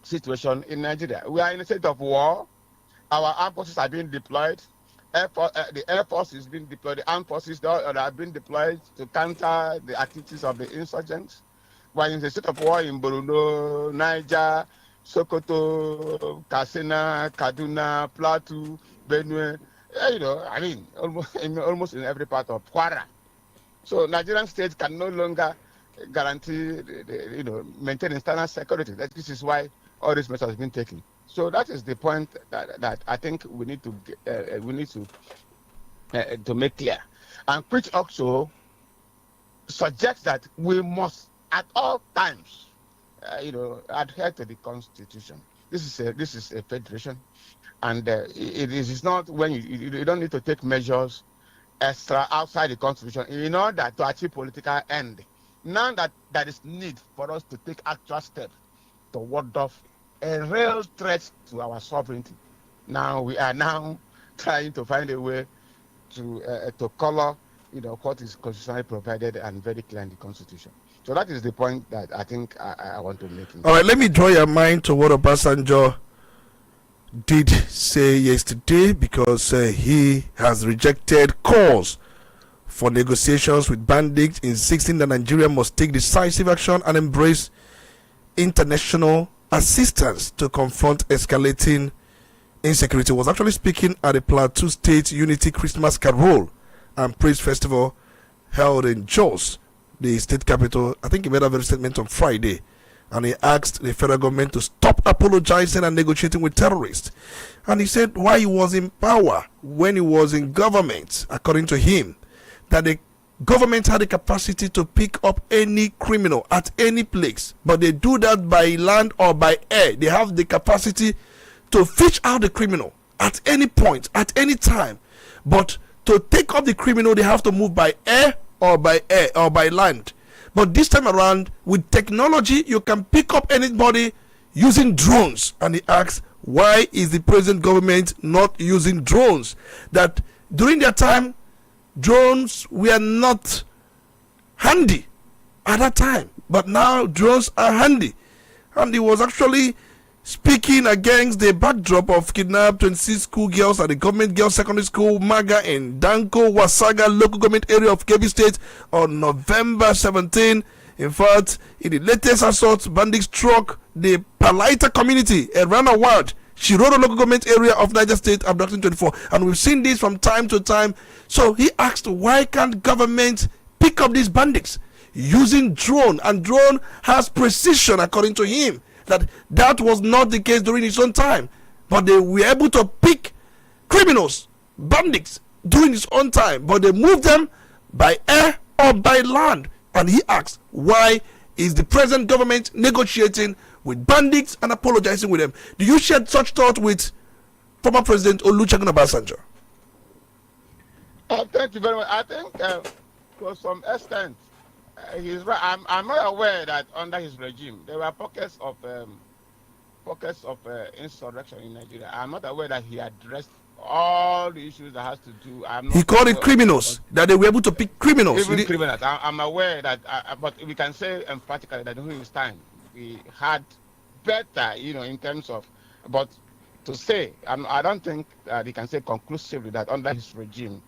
situation in Nigeria. We are in a state of war. Our armed forces are being deployed. The Air Force is being deployed. The armed forces are being deployed to counter the activities of the insurgents. While in the state of war in Borno, Niger, Sokoto, Katsina, Kaduna, Plateau, Benue, almost in every part of Kwara. So Nigerian state can no longer guarantee, maintain internal security. This is why all these measures have been taken. So that is the point that I think we need to make clear, and which also suggests that we must at all times, adhere to the Constitution. This is a federation, and it is not when you don't need to take measures extra outside the Constitution in order to achieve political end. Now that there is need for us to take actual steps to ward off a real threat to our sovereignty. Now we are trying to find a way to color, what is constitutionally provided and very clear in the Constitution. So that is the point that I think I want to make. All right, let me draw your mind to what Obasanjo did say yesterday, because he has rejected calls for negotiations with bandits, insisting that Nigeria must take decisive action and embrace international assistance to confront escalating insecurity. He was actually speaking at the Plateau State Unity Christmas Carol and Praise Festival held in Jos, the state capital. I think he made a very statement on Friday, and he asked the federal government to stop apologizing and negotiating with terrorists. And he said why he was in power when he was in government, according to him, that the government had the capacity to pick up any criminal at any place, but they do that by land or by air. They have the capacity to fish out the criminal at any point, at any time. But to take up the criminal, they have to move by air or by land. But this time around, with technology, you can pick up anybody using drones. And he asks, why is the present government not using drones? That during their time, drones were not handy at that time, but now drones are handy. And he was actually speaking against the backdrop of kidnapped 26 schoolgirls at the government girls secondary school Maga in Danko Wasaga local government area of Kebbi State on November 17. In fact, in the latest assault, bandits struck the Palaita community around a ward Shiroro local government area of Niger State, abduction 24. And we've seen this from time to time. So he asked, why can't government pick up these bandits using drone? And drone has precision, according to him. That was not the case during his own time. But they were able to pick criminals, bandits, during his own time. But they moved them by air or by land. And he asked, why is the present government negotiating with bandits and apologizing with them? Do you share such thought with former President Olusegun Obasanjo? Thank you very much. I think to some extent, he's right. I'm not aware that under his regime there were pockets of insurrection in Nigeria. I'm not aware that he addressed all the issues that has to do. He called it criminals, that they were able to pick criminals. Even criminals. I'm aware that, but we can say emphatically that during his time we had better, in terms of. But to say, I don't think that he can say conclusively that under his regime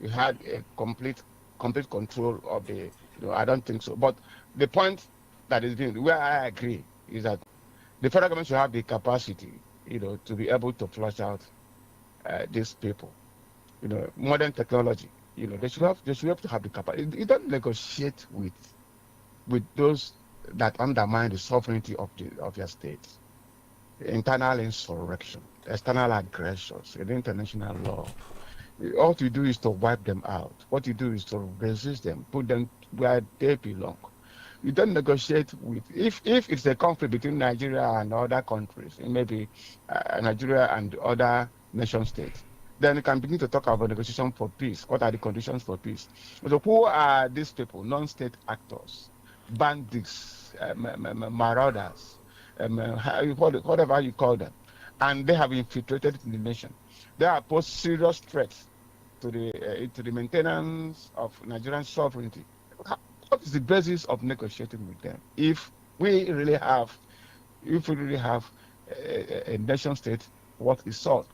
we had a complete control of the. I don't think so. But the point that is being, where I agree, is that the federal government should have the capacity, to be able to flush out these people. Modern technology. They should have to have the capacity. You don't negotiate with those that undermine the sovereignty of your state. Internal insurrection, external aggressions, the international law. All you do is to wipe them out. What you do is to resist them, put them where they belong. You don't negotiate with, if it's a conflict between Nigeria and other countries, maybe Nigeria and other nation states, then you can begin to talk about negotiation for peace. What are the conditions for peace? So who are these people? Non-state actors, bandits, marauders, whatever you call them, and they have infiltrated in the nation. They are posed serious threats to the maintenance of Nigerian sovereignty. What is the basis of negotiating with them? If we really have a nation state, what is sought?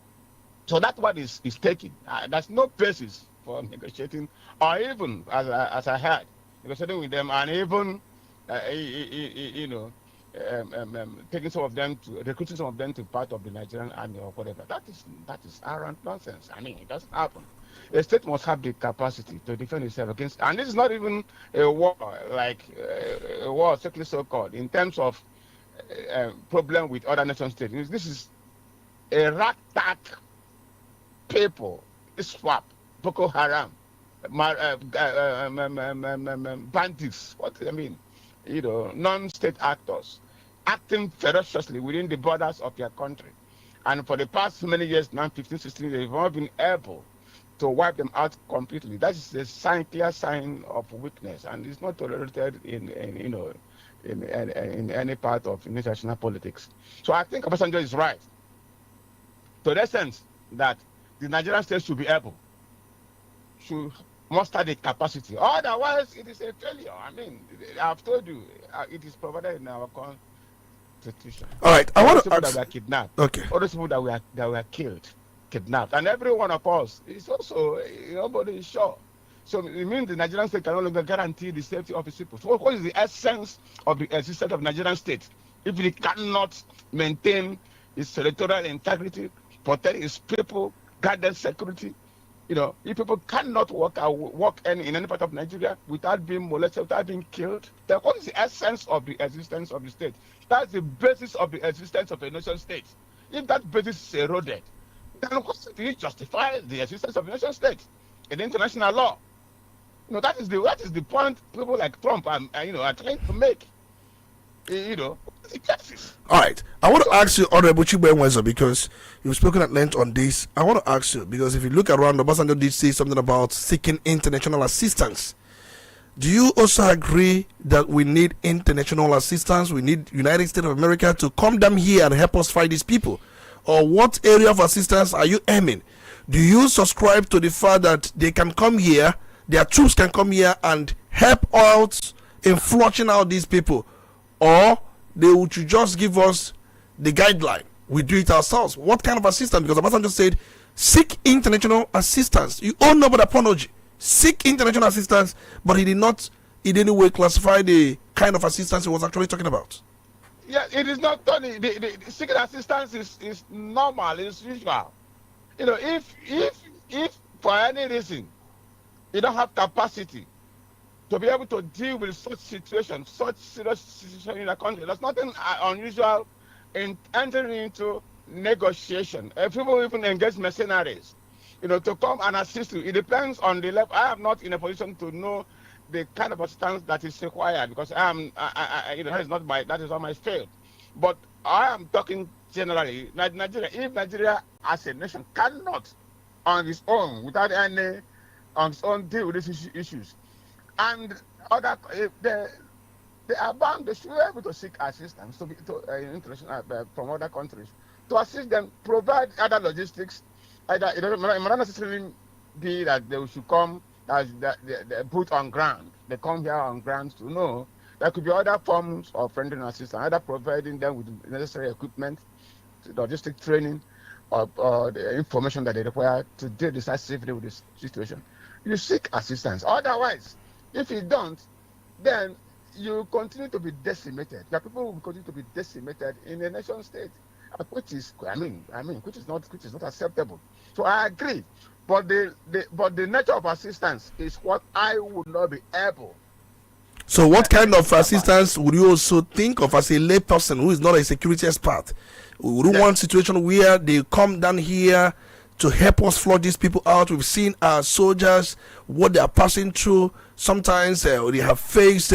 So that's what is taken. There's no basis for negotiating, or even as I heard, negotiating with them, and even you know, taking some of them to recruiting some of them to part of the Nigerian army or whatever. That is arrant nonsense. I mean, it doesn't happen. A state must have the capacity to defend itself against, and this is not even a war like a war, strictly so called, in terms of problem with other nation states. This is a ragtag people, SWAP, Boko Haram, bandits. What I mean, you know, non-state actors acting ferociously within the borders of their country, and for the past many years now, 15, 16 years, they've not been able to wipe them out completely. That is a clear sign of weakness, and it's not tolerated in any part of international politics. So I think Obasanjo is right to the sense that the Nigerian state should be able to muster the capacity. Otherwise, it is a failure. I mean, I've told you, it is provided in our constitution. All right, I want to ask. That were kidnapped. Okay. All those people that were killed, kidnapped, and every one of us is also, nobody is sure. So it means the Nigerian state can no longer guarantee the safety of its people. So what is the essence of the existence of Nigerian state if it cannot maintain its territorial integrity, protect its people, guard their security? You know, if people cannot walk in any part of Nigeria without being molested, without being killed, then what is the essence of the existence of the state? That's the basis of the existence of a nation state. If that basis is eroded, then what do you justify the existence of a nation state in international law? You know, that is the point people like Trump are trying to make. You know, all right. I want to ask you, Honorable Chibuenwezo, because you've spoken at length on this. I want to ask you, because if you look around, Obasanjo did say something about seeking international assistance. Do you also agree that we need international assistance? We need United States of America to come down here and help us fight these people? Or what area of assistance are you aiming? Do you subscribe to the fact that they can come here, their troops can come here and help out in flushing out these people? Or they would just give us the guideline, we do it ourselves? What kind of assistance? Because Obasanjo said, seek international assistance. You all know about apology. Seek international assistance, but he did not in any way classify the kind of assistance he was actually talking about. Yeah, it is not done. The seeking assistance is normal, it's usual. You know, if for any reason you don't have capacity to be able to deal with such situations, such serious situation in a country, there's nothing unusual in entering into negotiation. People even engage mercenaries, you know, to come and assist you. It depends on the level. I am not in a position to know the kind of assistance that is required, because that is not my field. But I am talking generally. Nigeria, if Nigeria as a nation cannot on its own, without any on its own deal with these issues, and other they are bound, they should be able to seek assistance international from other countries to assist them, provide other logistics. Either it might not necessarily be that they should come as the boot on ground. They come here on ground to know. There could be other forms of rendering assistance, either providing them with the necessary equipment, logistic training, or the information that they require to deal decisively with this situation. You seek assistance. Otherwise, if you don't, then you continue to be decimated. Your people will continue to be decimated in a nation state, which is not acceptable. So I agree, but the nature of assistance is what I would not be able. So what kind of assistance would you also think of as a lay person who is not a security expert? We don't want a situation where they come down here to help us flood these people out. We've seen our soldiers, what they are passing through. Sometimes they have faced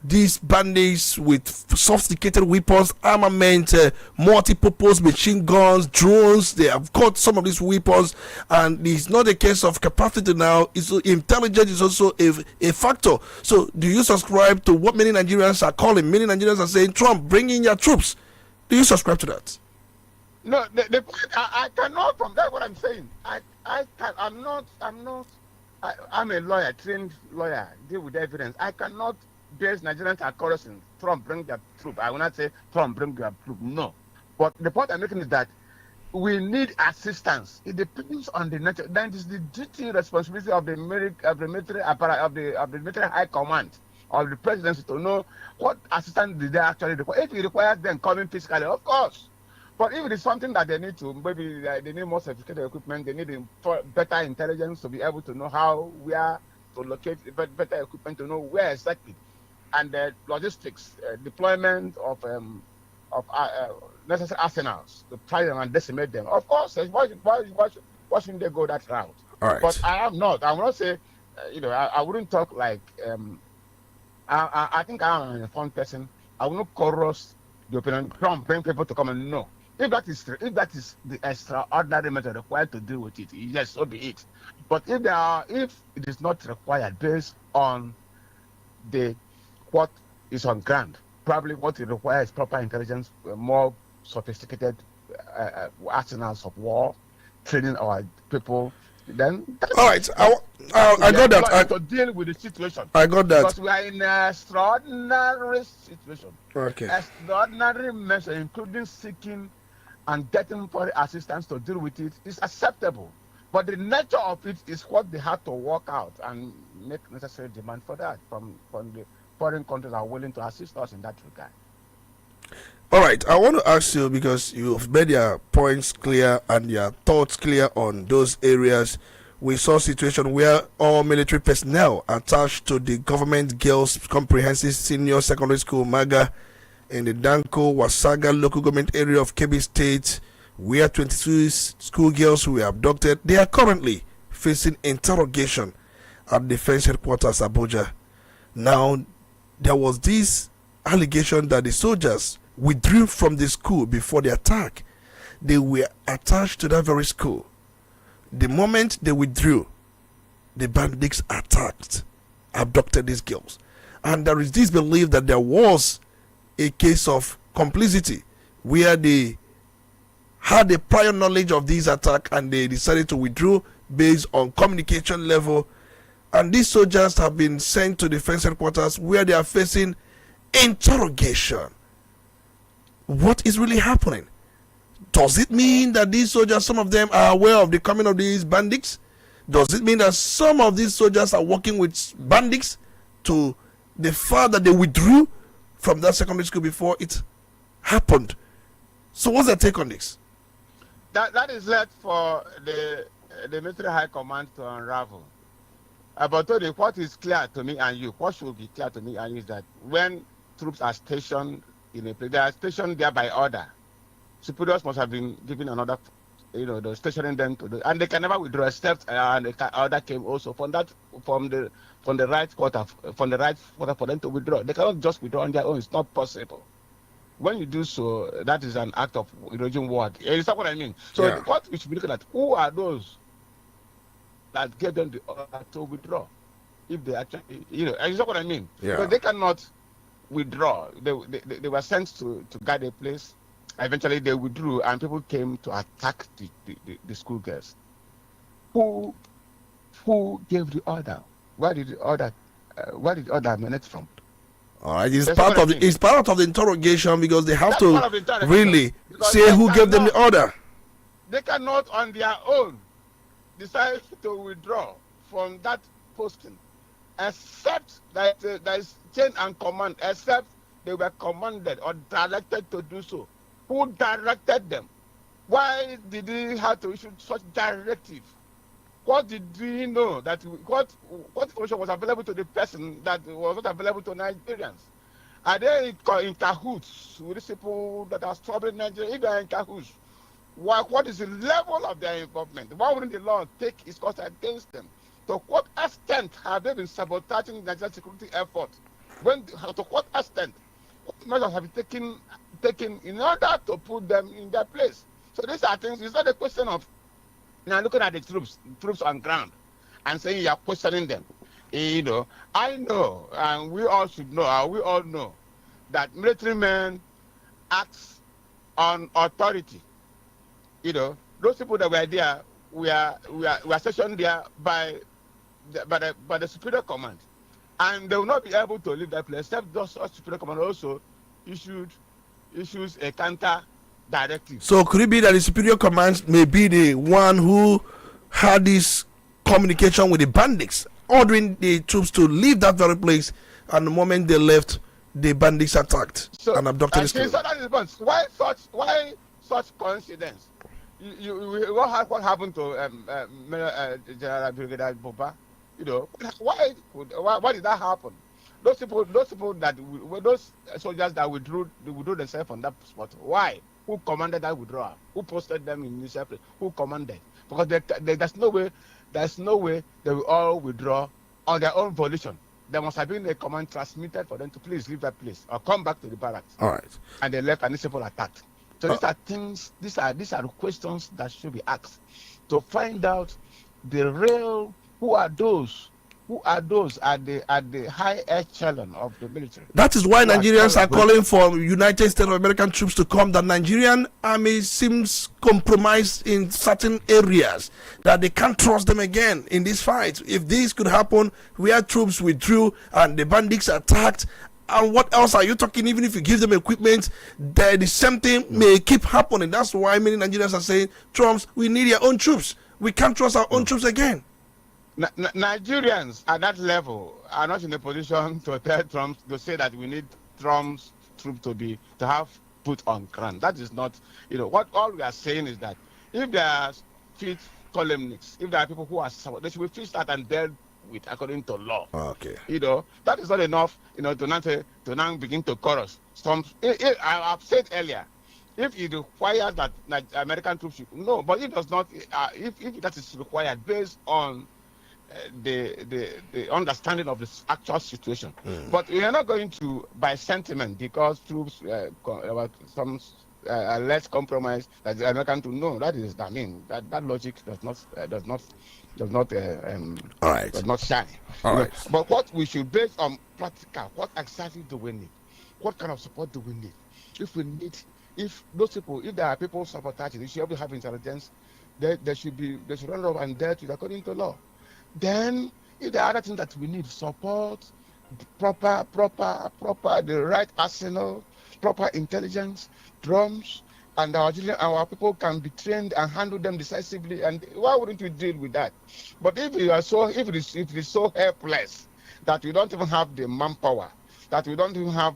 these bandits with sophisticated weapons, armament, multi-purpose machine guns, drones. They have got some of these weapons, and it's not a case of capacity now. It's intelligence is also a factor. So do you subscribe to what many Nigerians are calling? Many Nigerians are saying, Trump, bring in your troops. Do you subscribe to that? No, the point, I cannot, from that what I'm saying. I'm a lawyer, trained lawyer, deal with evidence. I cannot base Nigerians are chorusing, Trump, bring their troop. I will not say, Trump, bring your troop. No. But the point I'm making is that we need assistance. It depends on the nature. Then it is the duty, responsibility of the military apparatus, of the military high command of the presidency to know what assistance did they actually require. If it requires them coming physically, of course. But if it is something that they need to, maybe they need more sophisticated equipment, they need better intelligence to be able to know where to locate better equipment, to know where exactly, and logistics, deployment of necessary arsenals to try them and decimate them. Of course, why shouldn't they go that route? All right. But I will not say, I wouldn't talk like, I think I am an informed person. I will not chorus the opinion, bring people to come and know. If that is the extraordinary method required to deal with it, yes, so be it. But if it is not required based on what is on ground, probably what it requires is proper intelligence, more sophisticated arsenals of war, training our people. Then all right, I got that. To deal with the situation. I got that. Because we are in an extraordinary situation. Okay. Extraordinary measure, including seeking and getting foreign assistance to deal with it, is acceptable. But the nature of it is what they have to work out and make necessary demand for that from the foreign countries that are willing to assist us in that regard. All right, I want to ask you, because you've made your points clear and your thoughts clear on those areas. We saw a situation where all military personnel attached to the Government Girls Comprehensive Senior Secondary School, MAGA, in the Danko Wasaga local government area of Kebbi State, where 22 schoolgirls were abducted. They are currently facing interrogation at Defense Headquarters, Abuja. Now, there was this allegation that the soldiers withdrew from the school before the attack. They were attached to that very school. The moment they withdrew, the bandits abducted these girls. And there is this belief that there was a case of complicity where they had a prior knowledge of this attack and they decided to withdraw based on communication level. And these soldiers have been sent to defense headquarters where they are facing interrogation. What is really happening? Does it mean that these soldiers, some of them, are aware of the coming of these bandits? Does it mean that some of these soldiers are working with bandits to the fact that they withdrew from that secondary school before it happened? So what's their take on this? That is left for the military high command to unravel. But Tony, what is clear to me and you, what should be clear to me and you, is that when troops are stationed in a place, they are stationed there by order. Superiors must have been given another, they're stationing them to do, and they can never withdraw except the order came also from the right quarter for them to withdraw. They cannot just withdraw on their own. It's not possible. When you do so, that is an act of waging war. You see what I mean? So what we should be looking at, who are those that gave them the order to withdraw? If they actually, you see what I mean? Yeah. But they cannot withdraw. They were sent to guard a place. Eventually, they withdrew, and people came to attack the schoolgirls. Who gave the order? Where did the order emanate from? All right, it's part of the interrogation, because they have to really say who gave them the order. They cannot, on their own, decide to withdraw from that posting, except that there is chain and command, except they were commanded or directed to do so. Who directed them? Why did he have to issue such directive? What did he know that what information was available to the person that was not available to Nigerians? Are they in cahoots with these people that are troubling Nigeria? If they are in cahoots, what is the level of their involvement? Why wouldn't the law take its course against them? To what extent have they been sabotaging Nigerian security efforts? To what extent? What measures have been taken in order to put them in their place? So these are things. It's not a question of now looking at the troops on ground and saying you are questioning them. I know, and we all should know, we all know that military men act on authority. Those people that were there, we are stationed there by the superior command, and they will not be able to leave that place except those superior command also issues a counter directive. So could it be that the superior command may be the one who had this communication with the bandits, ordering the troops to leave that very place and the moment they left, the bandits attacked and abducted his children. So that is why such coincidence? What happened to General Brigadier Boba? You know, why did that happen? Those people that those soldiers that withdrew themselves from that spot. Why? Who commanded that withdrawal? Who posted them in newspaper? Who commanded? Because there's no way they will all withdraw on their own volition. There must have been a command transmitted for them to please leave that place or come back to the barracks. All right. And they left and these people attacked. So these are things. These are questions that should be asked to find out the real. Who are those at the high echelon of the military? That is why Nigerians are calling for United States of American troops to come. The Nigerian army seems compromised in certain areas, that they can't trust them again in this fight. If this could happen, where troops withdrew and the bandits attacked, and what else are you talking? Even if you give them equipment, the same thing may keep happening. That's why many Nigerians are saying, Trumps, we need your own troops. We can't trust our own troops again. Nigerians at that level are not in a position to tell Trump to say that we need Trump's troops to have put on ground. That is not, what all we are saying is that if there are fit columnists, if there are people who are support, they should be fixed out and dealt with according to law. Okay. That is not enough, to now begin to chorus. I've said earlier, if it requires that American troops should, no, but it does not. If that is required based on the understanding of the actual situation. But we are not going to by sentiment because troops some less compromise that the American to know. That is, that logic does not shine. All right. But what we should base on practical, what exactly do we need? What kind of support do we need? If there are people sabotaging, they should have intelligence. They should run over and dealt with according to law. Then, if there are other things that we need, support, proper, the right arsenal, proper intelligence, drums, and our people can be trained and handle them decisively. And why wouldn't we deal with that? But if it is so helpless that we don't even have the manpower, that we don't even have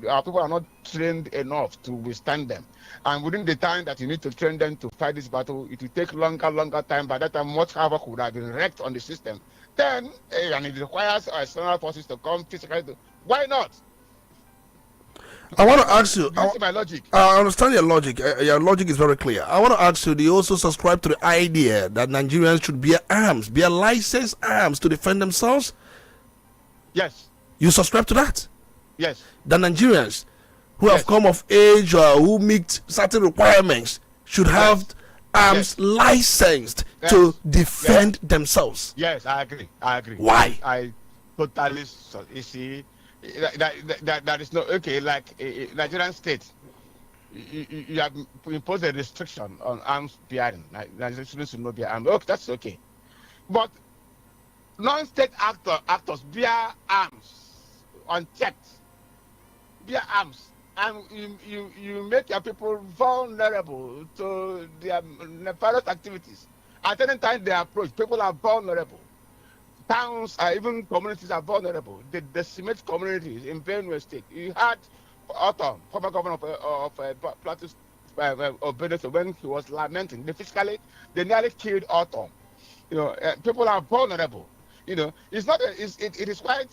our people are not trained enough to withstand them. And within the time that you need to train them to fight this battle, it will take longer time. By that time, much havoc would have been wreaked on the system. Then, and it requires external forces to come physically. Why not? I want to ask you. Do you see my logic? I understand your logic. Your logic is very clear. I want to ask you, do you also subscribe to the idea that Nigerians should bear licensed arms to defend themselves? Yes. You subscribe to that? Yes. The Nigerians who have come of age or who meet certain requirements should have arms licensed to defend themselves. Yes, I agree. Why? I totally see that is not okay. Like a Nigerian state, you have imposed a restriction on arms bearing. Nigerian students should not bear arms. Okay, that's okay. But non-state actors bear arms unchecked, bear arms, and you make your people vulnerable to their nefarious activities. At any time they approach, people are vulnerable. Towns, even communities are vulnerable. They decimate communities in Benue State. You had Otto, former governor of Plateau, when he was lamenting, they nearly killed Otto. People are vulnerable. It's not. It is quite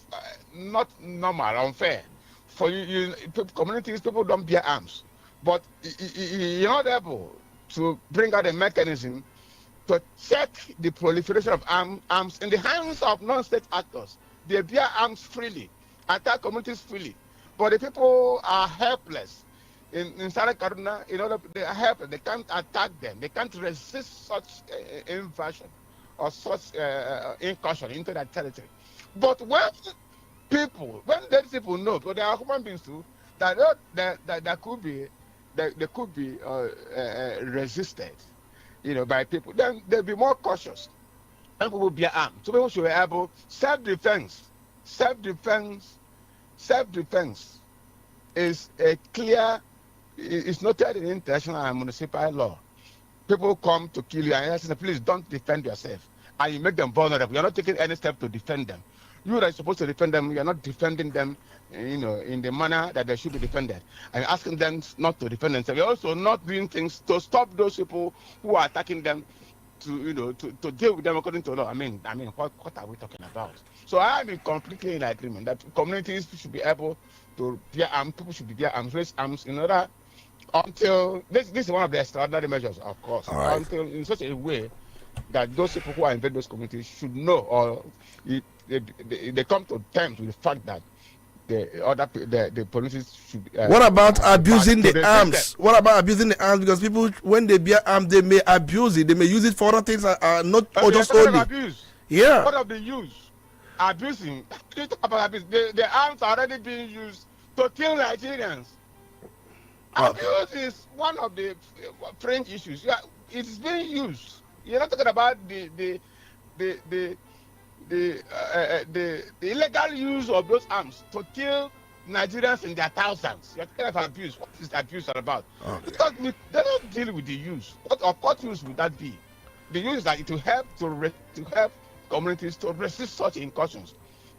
not normal, unfair for communities. People don't bear arms, but you're not able to bring out a mechanism to check the proliferation of arms in the hands of non-state actors. They bear arms freely, attack communities freely, but the people are helpless. In Southern Kaduna, they are helpless. They can't attack them. They can't resist such invasion or such incursion into that territory. But when those people know, because they are human beings too, that they could be resisted, by people, then they'll be more cautious. And people will be armed. So people should be able self-defense is a clear. It's noted in international and municipal law. People come to kill you and you say, please don't defend yourself. And you make them vulnerable. You're not taking any step to defend them. You that are supposed to defend them, you are not defending them, in the manner that they should be defended. And asking them not to defend themselves. You're also not doing things to stop those people who are attacking them to deal with them according to law. I mean, what are we talking about? So I am completely in agreement that communities should be able to bear arms, people should be bear arms, raise arms in order until this is one of the extraordinary measures, of course, right. until in such a way that those people who are in those communities should know, or they come to terms with the fact that the police should. What about abusing the arms? What about abusing the arms? Because people, when they bear arms, they may abuse it. They may use it for other things, not or just only. Abuse. Yeah. What of the use? Abusing. You talk about abuse. The arms are already being used to kill Nigerians. Abuse is one of the fringe issues. Yeah, it's being used. You're not talking about the illegal use of those arms to kill Nigerians in their thousands. You're talking about abuse. What is the abuse all about? Okay. Because they don't deal with the use. What use would that be? The use is that it will help to help communities to resist such incursions.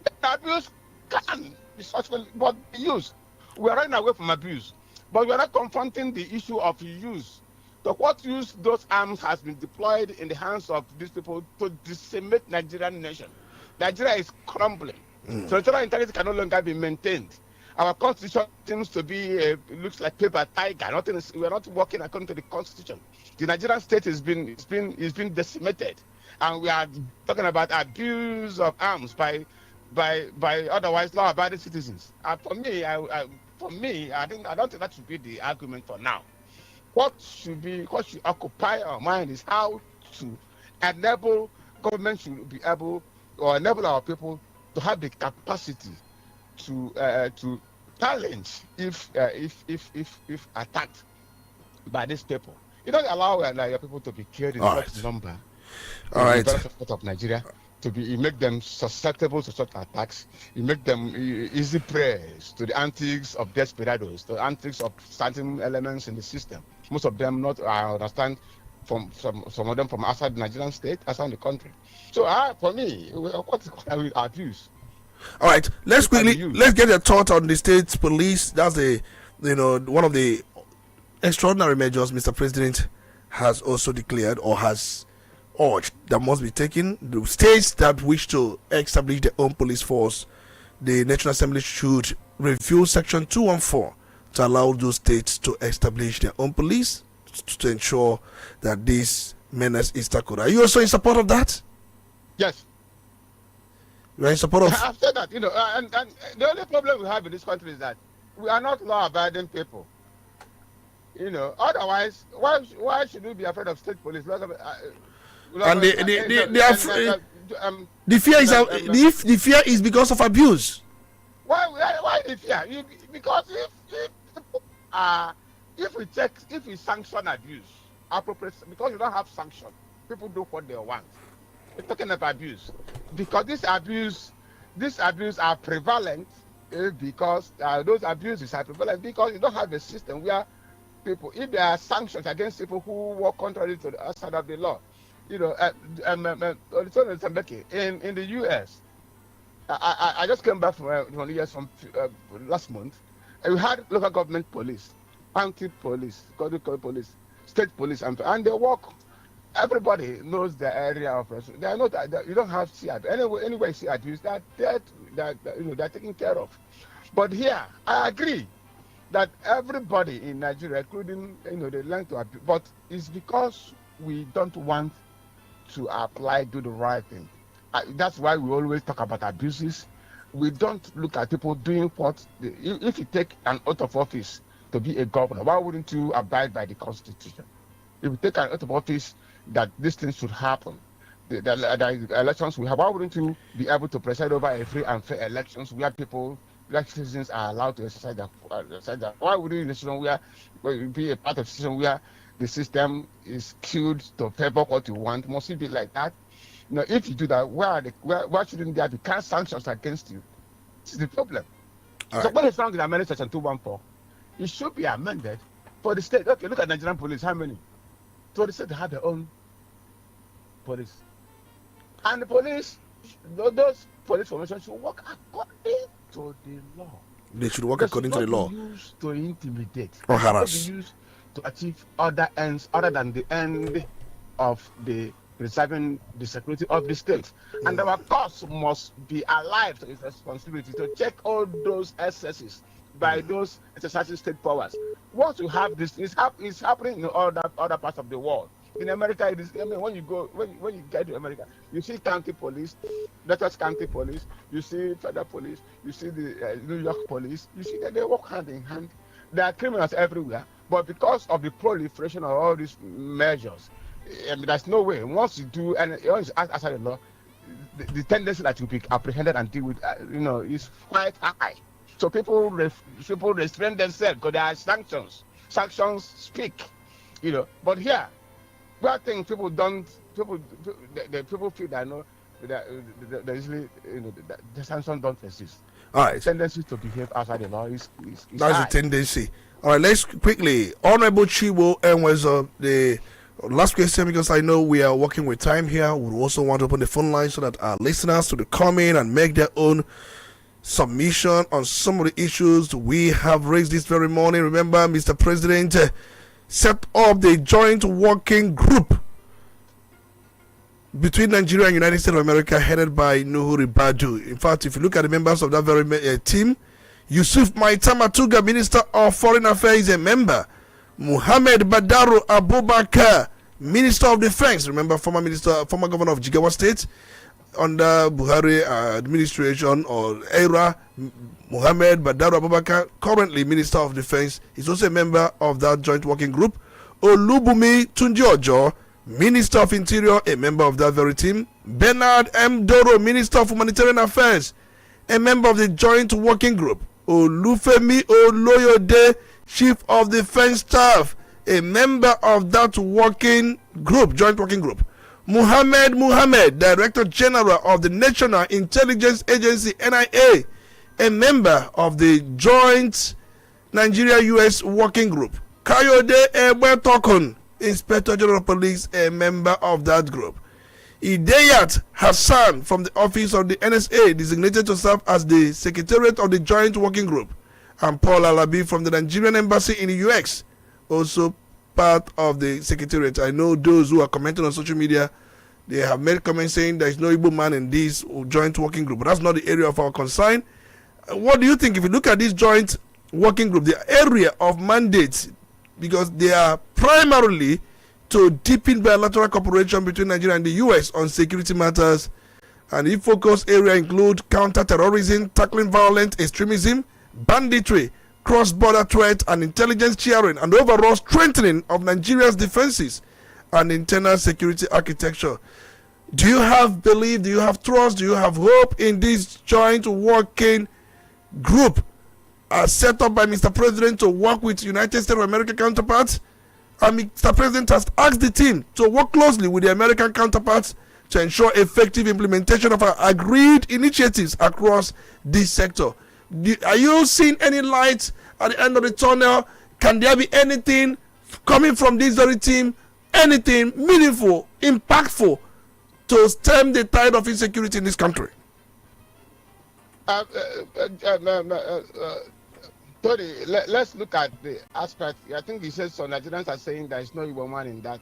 The abuse can be such, but the use. We are running away from abuse, but we are not confronting the issue of use. So what use those arms has been deployed in the hands of these people to decimate Nigerian nation? Nigeria is crumbling. So national integrity can no longer be maintained. Our constitution seems to be looks like paper tiger. We are not working according to the constitution. The Nigerian state is being decimated, and we are talking about abuse of arms by otherwise law-abiding citizens. For me, I don't think that should be the argument for now. What should occupy our mind is how to enable government should be able, or enable our people to have the capacity to challenge if attacked by these people. You don't allow your people to be killed in such number. All right. Of Nigeria, you make them susceptible to such attacks. You make them easy prey to the antics of desperados, the antics of certain elements in the system. Most of them not, I understand, from some of them from outside the Nigerian state, outside the country. So for me, what is abuse? All right, let's get your thought on the state police. That's one of the extraordinary measures Mr. President has also declared or has urged that must be taken. The states that wish to establish their own police force, the National Assembly should review Section 214 to allow those states to establish their own police to ensure that this menace is tackled. Are you also in support of that? Yes. You are in support of... I've said that, and the only problem we have in this country is that we are not law-abiding people. Otherwise, why should we be afraid of state police? And the fear is because of abuse. Why the fear? Because if we sanction abuse, appropriate, because you don't have sanction, people do what they want. We're talking about abuse because this abuse are prevalent because those abuses are prevalent because you don't have a system where people, if there are sanctions against people who work contrary to the outside of the law, in the U.S. I just came back from the U.S. from last month. And we had local government police, county police, police, state police, and they work. Everybody knows the area of responsibility. They are not. You don't have CIB. Anyway, CIB is that they're taken care of. But here, I agree that everybody in Nigeria, including they learn to abuse, but it's because we don't want to do the right thing. That's why we always talk about abuses. We don't look at people doing what. If you take an oath of office to be a governor, why wouldn't you abide by the Constitution? If you take an oath of office that these things should happen, the elections we have, why wouldn't you be able to preside over a free and fair elections where citizens are allowed to exercise that? Why would you in a situation where be a part of a system where the system is skewed to favor what you want? Must it be like that? If you do that, why shouldn't there be sanctions against you? This is the problem. All so right. when it's found in amendment section 214, it should be amended for the state. Okay, look at Nigerian police. How many? So the state have their own police. And the police those police formations should work according to the law. They should work according to the law. Be used to intimidate or or harass. be used to achieve other ends other than the end of the preserving the security of the state. And our courts must be alive to its responsibility to check all those excesses by those exercising state powers. Once you have this, it's happening in other parts of the world. In America, it is, I mean, when you get to America, you see county police, Dutchess County police, you see federal police, you see the New York police, you see that they work hand in hand. There are criminals everywhere, but because of the proliferation of all these measures, I mean, there's no way. Once you do, and once you act outside the law, the tendency that you'll be apprehended and deal with, is quite high. So people restrain themselves because there are sanctions. Sanctions speak, But here, I think people feel that that easily, the sanctions don't exist. All right. The tendency to behave outside the law is that's high. the tendency. All right, let's quickly. Honorable Chiwo and was the last question, because I know we are working with time here. We also want to open the phone line so that our listeners to come in and make their own submission on some of the issues we have raised this very morning. Remember, Mr. President set up the joint working group between Nigeria and United States of America, headed by Nuhu Ribadu. In fact, if you look at the members of that very team, Yusuf Maitama Tuga, Minister of Foreign Affairs, is a member. Muhammad Badaru Abubakar, Minister of Defense, remember, former governor of Jigawa State under Buhari administration or era. Muhammad Badaru Abubakar, currently Minister of Defense, is also a member of that joint working group. Olubumi Tunjiojo, Minister of Interior, a member of that very team. Bernard M. Doro, Minister of Humanitarian Affairs, a member of the joint working group. Olufemi Oloyode, Chief of Defense Staff, a member of that working group, joint working group. Muhammad, Director General of the National Intelligence Agency, NIA, a member of the joint Nigeria-US working group. Kayode Ebetokun, Inspector General of Police, a member of that group. Ideyat Hassan from the office of the NSA, designated to serve as the Secretariat of the Joint Working Group. And Paul Alabi from the Nigerian Embassy in the US, also part of the Secretariat. I know those who are commenting on social media, they have made comments saying there is no Igbo man in this joint working group. But that's not the area of our concern. What do you think? If you look at this joint working group, the area of mandates, because they are primarily to deepen bilateral cooperation between Nigeria and the US on security matters, and the focus area include counter-terrorism, tackling violent extremism, banditry, cross-border threat, and intelligence sharing, and overall strengthening of Nigeria's defenses and internal security architecture. Do you have belief? Do you have trust? Do you have hope in this joint working group set up by Mr. President to work with United States of America counterparts? And Mr. President has asked the team to work closely with the American counterparts to ensure effective implementation of our agreed initiatives across this sector. Are you seeing any light at the end of the tunnel? Can there be anything coming from this very team, anything meaningful, impactful to stem the tide of insecurity in this country? Tony, let's look at the aspect. I think he says some Nigerians are saying there is no Igbo man in that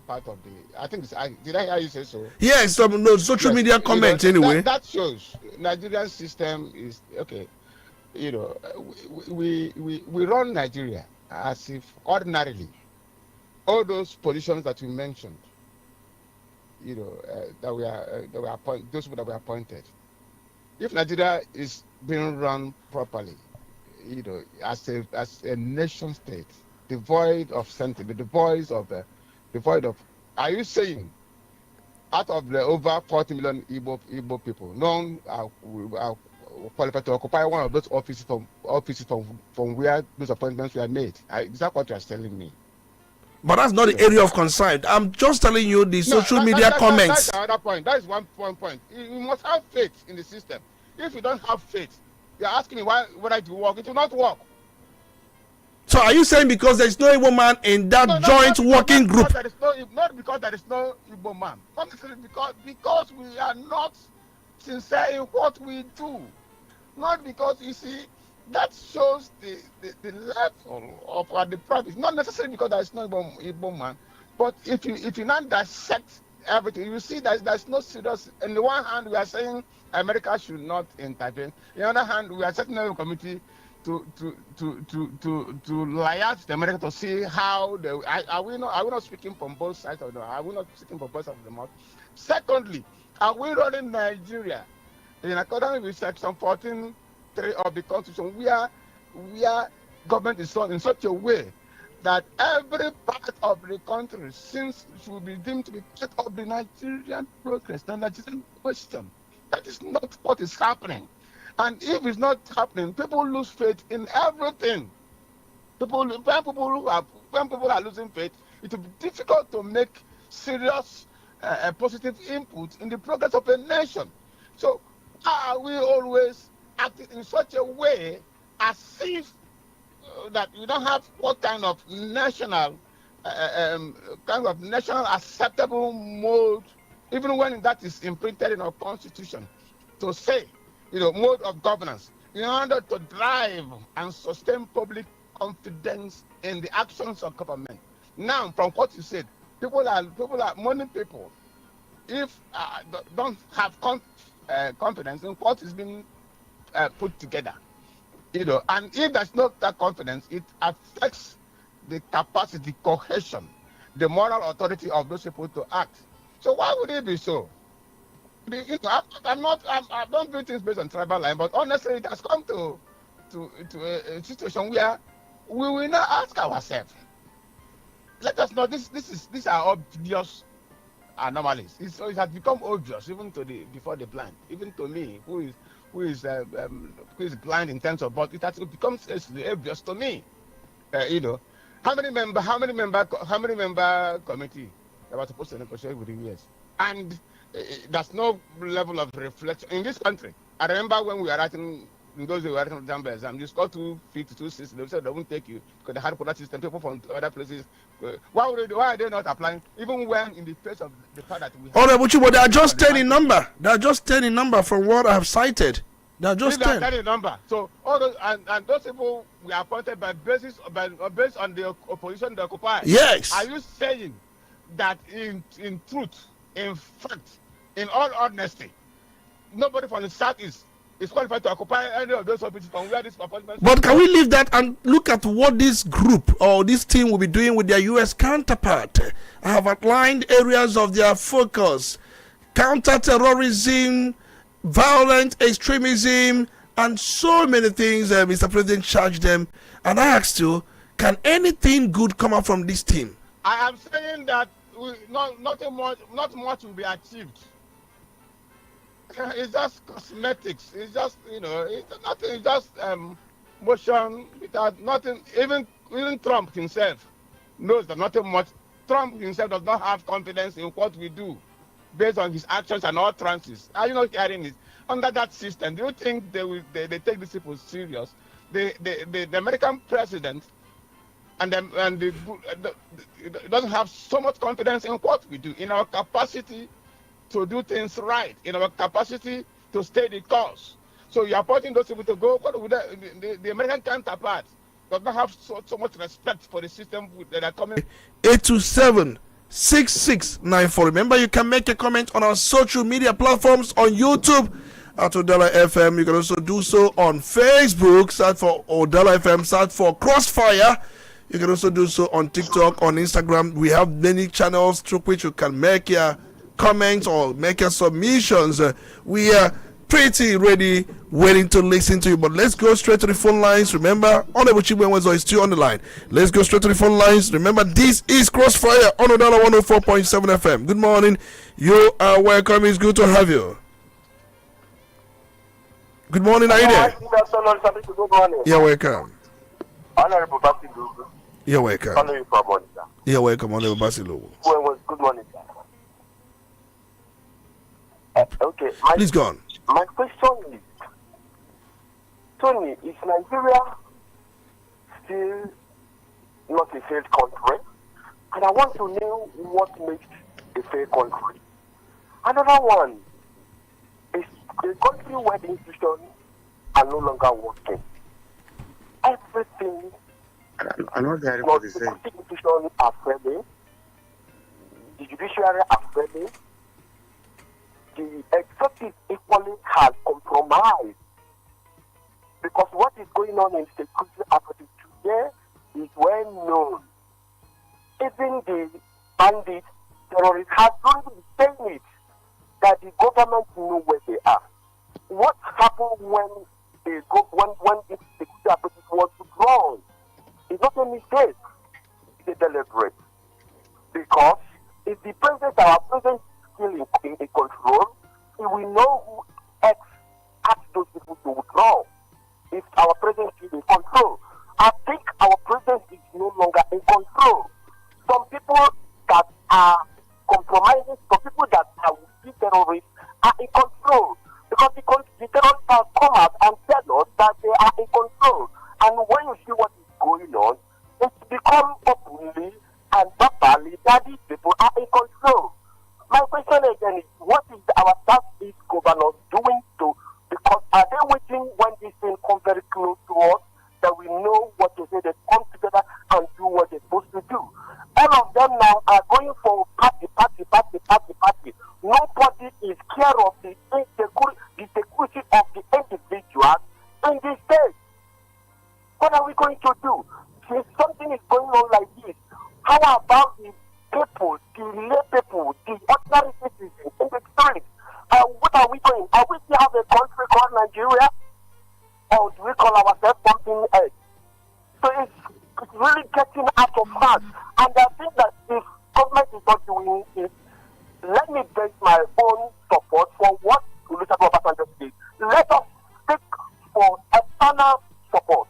part of the. I think did I hear you say so? Yes, some social media comments anyway. That shows Nigerian system is okay. We run Nigeria as if ordinarily all those positions that you mentioned, that we appointed, those people that were appointed. If Nigeria is being run properly, as a nation state, devoid of sentiment, devoid of. Are you saying, out of the over 40 million Igbo people, none are qualified to occupy one of those offices from where those appointments were made? Is that what you are telling me? But that's not the area of concern. I'm just telling you the social media comments. That's another point. That is one point. You must have faith in the system. If you don't have faith, you're asking me whether it will work. It will not work. So are you saying because there is no Igbo man in that joint working group? Not because there is no Igbo man. Not necessarily because we are not sincere in what we do. Not because, you see, that shows the level of our depravity. Not necessarily because there is no Igbo man, but if you now dissect everything, you see that there's no serious. On the one hand, we are saying America should not intervene. On the other hand, we are setting up a committee to liaise with America to see how are we not speaking from both sides of the mouth? Are we not speaking from both sides of the mouth? Secondly, are we running Nigeria in accordance with Section 14(3) of the Constitution, where government is run in such a way that every part of the country should be deemed to be part of the Nigerian progress, the Nigerian question? That is not what is happening. And if it's not happening, people lose faith in everything. When people are losing faith, it will be difficult to make serious positive input in the progress of a nation. So how are we always acting in such a way as if that we don't have what kind of national acceptable mode, even when that is imprinted in our constitution, to say, mode of governance, in order to drive and sustain public confidence in the actions of government. Now, from what you said, many people, if don't have confidence in what is being put together, and if there's not that confidence, it affects the capacity, cohesion, the moral authority of those people to act. So why would it be so? I don't do things based on tribal line, but honestly, it has come to a situation where we will not ask ourselves. Let us know these are obvious anomalies. So it has become obvious even before the blind, even to me who is blind in terms of, but it has become obvious to me. How many member committee that was supposed to negotiate with the US, and there's no level of reflection in this country. I remember when we were writing, in those days we were writing exam exam, you score 250, 260, they said they won't take you because they had product system, people from other places. Why are they not applying, even when in the face of the fact that we have... All right, but they are just 10 in number. They are just 10 in number from what I have cited. They are just 10. 10 in number. So all those, and those people were appointed based on the opposition they occupy. Yes. Are you saying that in truth, in fact, in all honesty, nobody from the Southeast is qualified to occupy any of those offices from where this appointment? But can we leave that and look at what this group or this team will be doing with their U.S. counterpart? I have outlined areas of their focus: counter-terrorism, violent extremism, and so many things. Mr. President charged them, and I asked you, can anything good come out from this team? I am saying that not much will be achieved. It's just cosmetics. It's just it's nothing. It's just motion without nothing. Even Trump himself knows that nothing much. Trump himself does not have confidence in what we do, based on his actions and utterances. Are you not hearing it? Under that system, do you think they take these people serious? The American president doesn't have so much confidence in what we do, in our capacity to do things right, in our capacity to stay the course. So you are putting those people to go. The American counterpart does not have so much respect for the system that are coming. 827-6694. Remember, you can make a comment on our social media platforms on YouTube at Udala FM. You can also do so on Facebook. Search for Udala FM. Search for Crossfire. You can also do so on TikTok, on Instagram. We have many channels through which you can make your comments or make your submissions. We are pretty ready, waiting to listen to you. But let's go straight to the phone lines. Remember, Honorable Chibwenwezo is still on the line. Let's go straight to the phone lines. Remember, this is Crossfire on Udala 104.7 FM. Good morning. You are welcome. It's good to have you. Good morning, are you there? Good morning. You're welcome. Honorable Basilu. You're welcome. Calling you from Onitsha. You're welcome, Honorable Basilu. Good morning, sir. Okay. Please go on. My question is, Tony, is Nigeria still not a failed country. And I want to know what makes a failed country. Another one is a country where the institutions are no longer working. Everything, I'm not hearing what you say. the institutions are failing, the judiciary are failing, the executive equally has compromised. Because what is going on in security apparatus today is well known. Even the bandits, terrorists have already been saying it, that the government know where they are. What happened when the security apparatus was wrong? It's not a mistake, it's a deliberate. Because if the president, our president, is still in control, we will know who asked those people to withdraw. If our president is in control, I think our president is no longer in control. Some people that are compromising, some people that are with terrorists are in control. Because the terrorists have come out and tell us that they are in control. And when you see what is going on, it's become openly and verbally that these people are in control. My question again is, what is our Southeast governors doing to, because are they waiting when this thing comes very close to us, that we know what to say, they come together and do what they're supposed to do? All of them now are going for party. Nobody is care of the security of the individuals in this state. What are we going to do? If something is going on like this, how about the people, the lay people, the ordinary citizens in the streets? What are we doing? Are we still have a country called Nigeria? Or do we call ourselves something else? So it's really getting out of hand. And I think that if government is not doing it, let me base my own support for what Olusegun Obasanjo did. Let us seek for external support.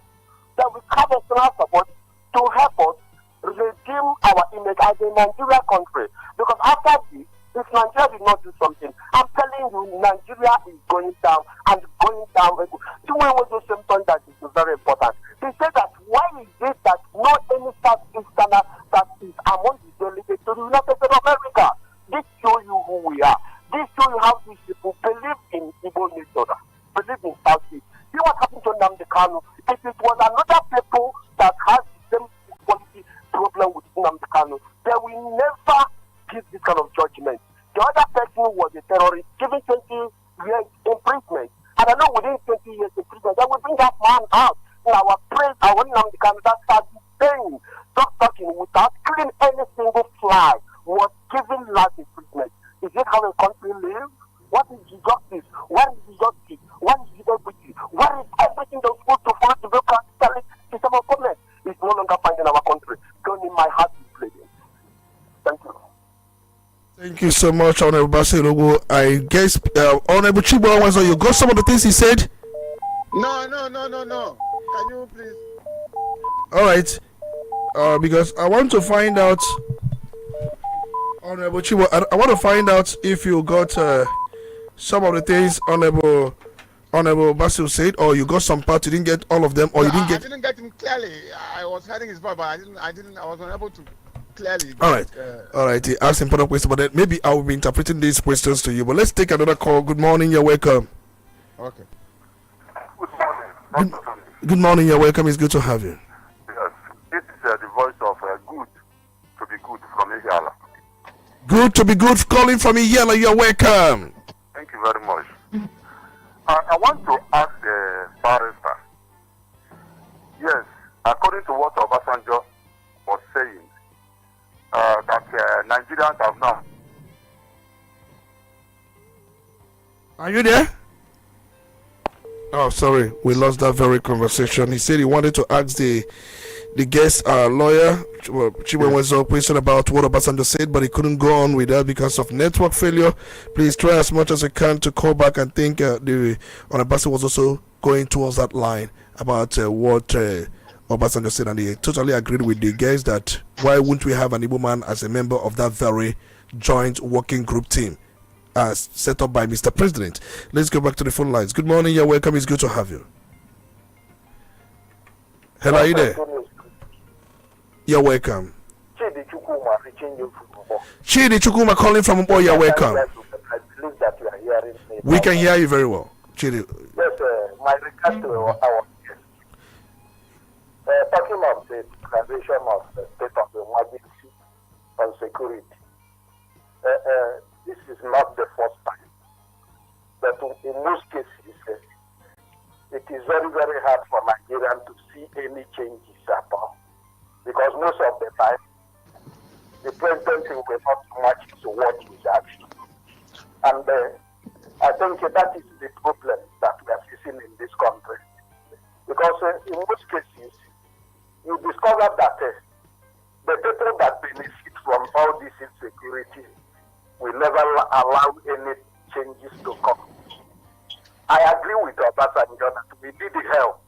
That we have external support to help us redeem our image as a Nigeria country. Because after this, if Nigeria did not do something, I'm telling you, Nigeria is going down and going down. Someone was the same point that is very important. They said that why is it that not any Southeasterner that is among the delegates to the United States of America? This shows you who we are. This shows you how these people believe in Igbo nation, believe in Southeast. See what happened to Nnamdi Kanu? If it was another people that has the same quality problem with Nnamdi Kanu, they will never give this kind of judgment. The other person was a terrorist, given 20 years imprisonment. And I know within 20 years imprisonment, they will bring that man out. In our praise, our Nnamdi Kanu, that started saying, stop talking without killing any single fly, was given life imprisonment. Is it how a country lives? What is the justice? What is the justice? What is the equity? What is everything that's supposed to follow the democratic system of government? It's no longer finding our country. Don't in my heart is bleeding. Thank you. Thank you so much, Honorable Basilogo. I guess Honorable Chibo, you got some of the things he said? No. Can you please? All right. Because I want to find out, Honorable Chibo, I want to find out if you got some of the things Honorable Basil said, or you got some parts, you didn't get all of them, or you didn't get. I didn't get him clearly. I was hearing his voice, but I was unable to clearly. All right. He asked important questions, but then maybe I will be interpreting these questions to you. But let's take another call. Good morning. You're welcome. Okay. Good morning. Good morning. You're welcome. It's good to have you. Yes, this is the voice of good to be good from Iyala. Good to be good. Calling from Iyala. You're welcome. Thank you very much. I want to ask the barrister. Yes, according to what Obasanjo was saying, that Nigerians have now. Are you there? Oh, sorry, we lost that very conversation. He said he wanted to ask the guest lawyer Chiwenwezo a question about what Obasanjo said, but he couldn't go on with that because of network failure. Please try as much as you can to call back and think the Obasanjo was also going towards that line about what Obasanjo said, and he totally agreed with the guys that why wouldn't we have an Igbo man as a member of that very joint working group team set up by Mr. President. Let's go back to the phone lines. Good morning, you're welcome. It's good to have you. Hello, are you there? You're welcome. Chidi Chukuma reaching you from Mbo. Chidi Chukuma calling from Mbo. You're welcome. I believe that you are hearing me. We can hear you very well. Chidi. Yes, my request to our guest. Talking of the declaration of the state of emergency on security. This is not the first time. But in most cases, it is very, very hard for Nigerians to see any changes at all. Because most of the time, the president will not match to what is action. And I think that is the problem that we are facing in this country. Because in most cases, you discover that the people that benefit from all this insecurity will never allow any changes to come. I agree with Obasanjo that we need help.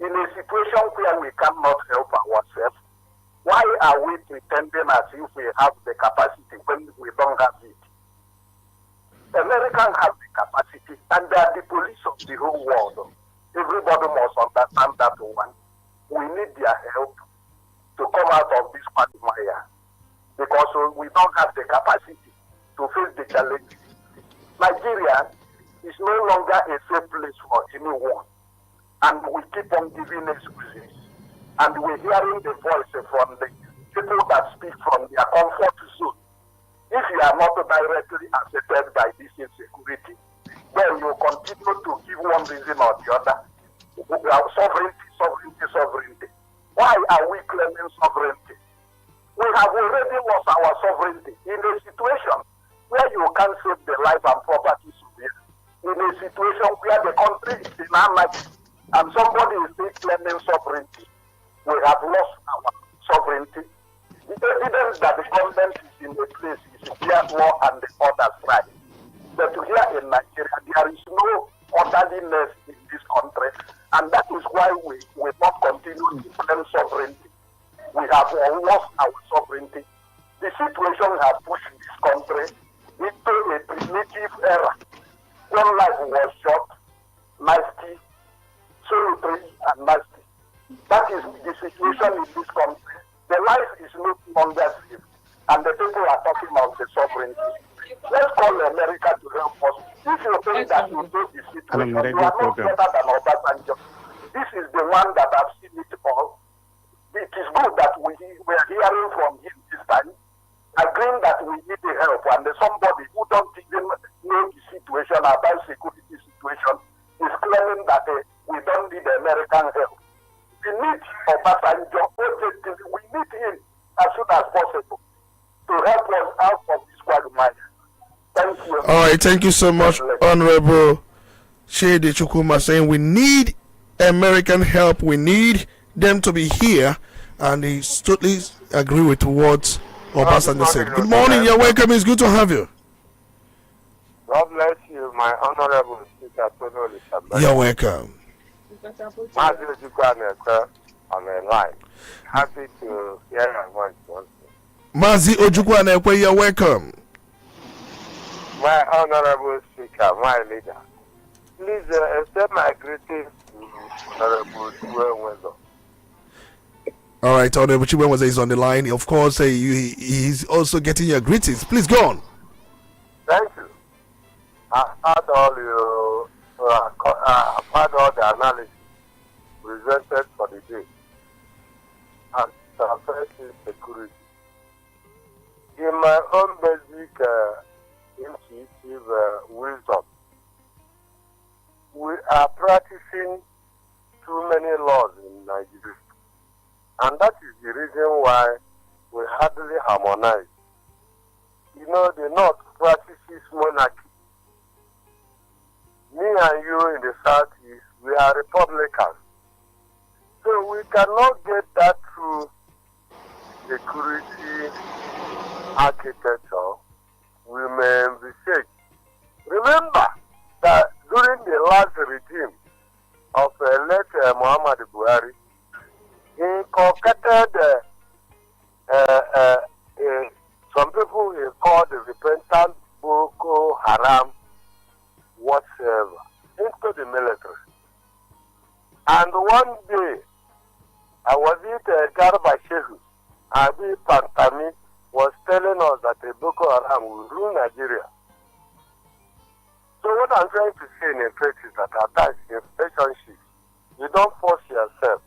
In a situation where we cannot help ourselves, why are we pretending as if we have the capacity when we don't have it? Americans have the capacity, and they are the police of the whole world. Everybody must understand that one. We need their help to come out of this quagmire because we don't have the capacity to face the challenges. Nigeria is no longer a safe place for anyone, and we keep on giving excuses. And we're hearing the voice from the people that speak from their comfort zone. If you are not directly affected by this insecurity, then you continue to give one reason or the other. Sovereignty. Why are we claiming sovereignty? We have already lost our sovereignty in a situation where you can't save the life and property in a situation where the country is in anarchy and somebody is still claiming sovereignty. We have lost our sovereignty. The evidence that the government is in a place is where law and the others right. But here in Nigeria, there is no orderliness in this country, and that is why we will not continue to claim sovereignty. We have lost our sovereignty. The situation has pushed this country into a primitive era when life was short, nasty, solitary, and nasty. That is the situation in this country. The life is no longer safe, and the people are talking about the sovereignty. Let's call America to help us. If you think that you know the situation, you are not better than Obasanjo. This is the one that I've seen it all. It is good that we are hearing from him this time, agreeing that we need the help, and somebody who don't even know the situation about security situation is claiming that we don't need American help. We need Obasanjo. We need him as soon as possible to help us out of this quagmire. Thank you. All right, thank you so much, Honorable Chidi Chukuma, saying we need American help. We need them to be here, and he totally agree with what Obasanjo said. Good morning, you're welcome. It's good to have you. God bless you, my honorable speaker. You're welcome. On the line. Happy to hear your voice. Mazi Ojukwu, you're welcome. My honorable speaker, my leader, please accept my greetings to Honorable Chiwenwezo. All right, Honorable Chiwenwezo is on the line. Of course, he's also getting your greetings. Please go on. Thank you. I've heard all the analysis presented for the day and addressing security. In my own basic intuitive wisdom, we are practicing too many laws in Nigeria, and that is the reason why we hardly harmonize. You know, the North practices monarchy. Me and you in the Southeast, we are Republicans. So we cannot get that through security architecture. We may envisage. Remember that during the last regime of late Muhammad Buhari, he concocted some people he called the repentant Boko Haram whatsoever into the military. And one day, I was at Garba Shehu, Abi Pantami was telling us that the Boko Haram will rule Nigeria. So what I'm trying to say in effect is that at times in relationships, you don't force yourself,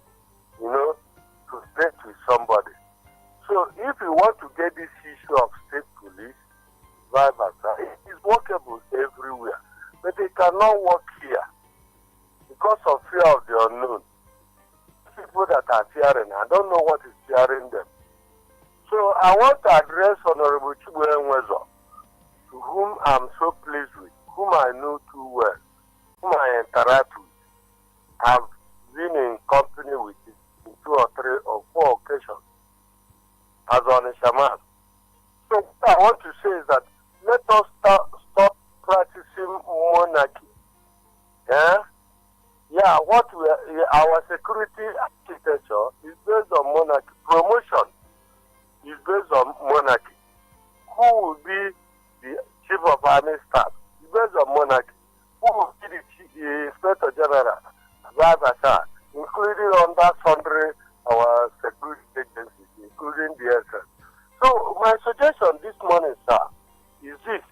to date with somebody. So if you want to get this issue of state police, vice versa, it is workable everywhere. But it cannot work here because of fear of the unknown. People that are fearing, I don't know what is fearing them. So I want to address Honorable Chibuenwezo, to whom I'm so pleased with, whom I know too well, whom I interact with. I've been in company with him in 2 or 3 or 4 occasions as on a shaman. So what I want to say is that let us stop practicing monarchy. Our security architecture is based on monarchy. Promotion is based on monarchy. Who will be the chief of army staff is based on monarchy. Who will be the inspector general, including under sundry our security agencies, including the SS. So my suggestion this morning, sir, is this,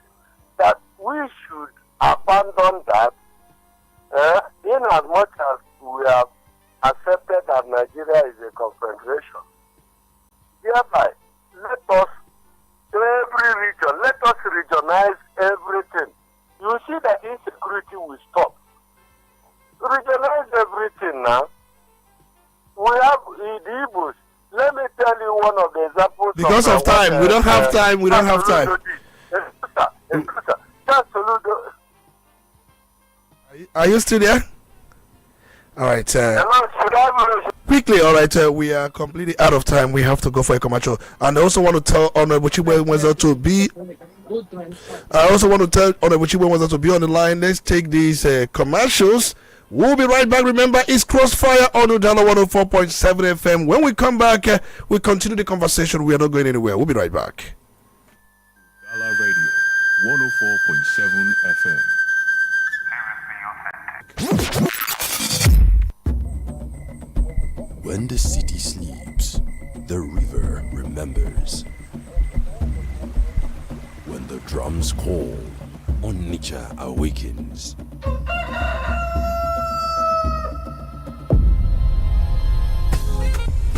that we should abandon that in as much as we have accepted that Nigeria is a confederation. Thereby, let us, every region, let us regionalize everything. You see that insecurity will stop. Regionalize everything now. We have the Igbos. Let me tell you one of the examples. Because of time, we don't have time. We don't have time. Are you still there? All right. Quickly, all right. We are completely out of time. We have to go for a commercial. And I also want to tell Honorable Chibuenwezo to be. I also want to tell Honorable Chibuenwezo to be on the line. Let's take these commercials. We'll be right back. Remember, it's Crossfire on Udala 104.7 FM. When we come back, we continue the conversation. We are not going anywhere. We'll be right back. Udala Radio 104.7 FM. When the city sleeps, the river remembers. When the drums call, Onitsha awakens.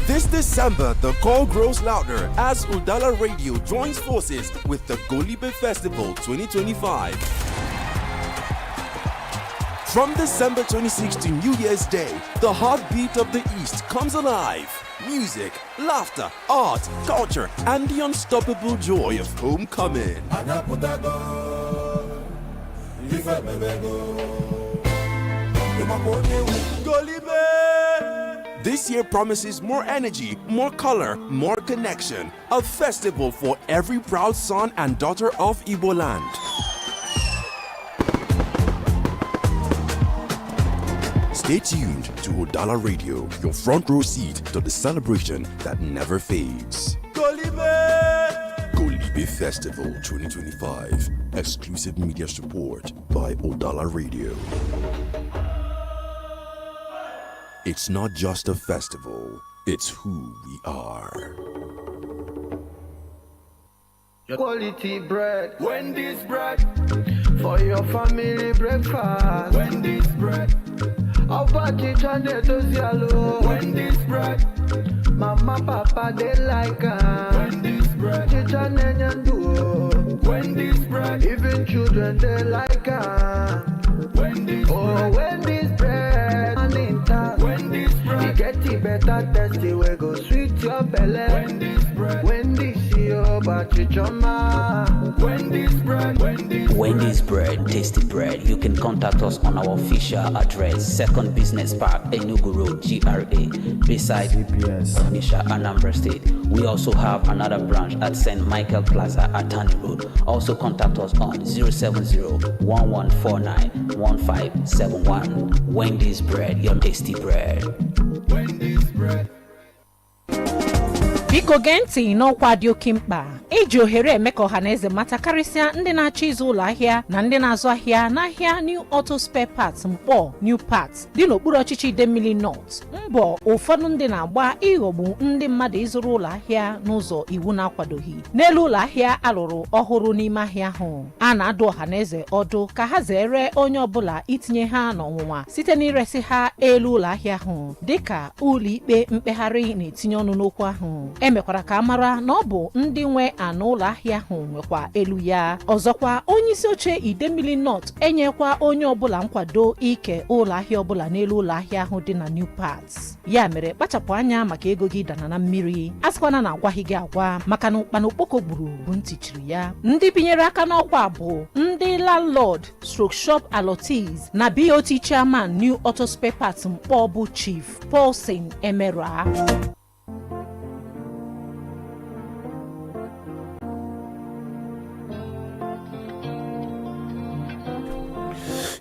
This December, the call grows louder as Udala Radio joins forces with the Golibe Festival 2025. From December 2016 New Year's Day, the heartbeat of the East comes alive. Music, laughter, art, culture, and the unstoppable joy of homecoming. This year promises more energy, more color, more connection. A festival for every proud son and daughter of Igbo land. Stay tuned to Udala Radio, your front row seat to the celebration that never fades. Golibe Festival 2025. Exclusive media support by Udala Radio. It's not just a festival, it's who we are. Quality bread, Wendy's bread, for your family breakfast. Wendy's bread, Wendy's bread, Mama, Papa, they like Wendy's bread, Wendy's bread, even children, they like Wendy's bread. Wendy's bread, and in town, Wendy's bread, you get it better, tasty, we go sweet your belly. Wendy's bread, Wendy's your Wendy's bread, Wendy's bread, tasty bread. You can contact us on our official address, 2nd Business Park, Enugu Road, GRA, beside Onitsha, Anambra State. We also have another branch at St. Michael Plaza, Atani Road. Also contact us on 070-1149-1571. Wendy's bread, your tasty bread. Wendy's bread. Biko gee ntị n'ọkwa dị oke mkpa iji ohere eme ka ọhaneze mata karịsịa ndị na-achọ ịzụ ụlọ ahịa na ndị na-azụ ahịa n'ahịa New Auto Spare Parts Mkpọ New Parts dị n'okpuru ọchịchị Idemmili North. Mbọ ụfọdụ ndị na-agba ịghọgbu ndị mmadụ ịzụrụ ụlọ ahịa n'ụzọ iwu na-akwadoghị n'elu ụlọ ahịa alụrụ ọhụrụ n'ime ahịa ahụ. A na-adụ ọhaneze ọdụ ka ha zere onye ọbụla itinye ha n'ọnwụnwa site n'iresi ha elu ụlọ ahịa ahụ, dịka ụlọ ikpe mkpegharị na-etinye ọnụ n'okwu ahụ. Emekwara ka amara na ọ bụ ndị nwe anụ ụlọ ahịa ahụ nwekwa elu ya. Ọzọkwa, onye isi oche Idemmili North enyekwa onye ọbụla nkwado ike ụlọ ahịa ọbụla n'elu ụlọ ahịa ahụ dị na New Parts. Ya mere kpachapụ anya maka ego gị dana na mmiri, asịkwana na agwaghị gị agwa, maka na ụkpana okpoko gburu bụ ntị chiri ya. Ndị binyere aka n'ọkwa bụ ndị landlord stroke shop allottees na BOT chairman New Auto Spare Parts Mkpọ bụ Chief Paulson Emera.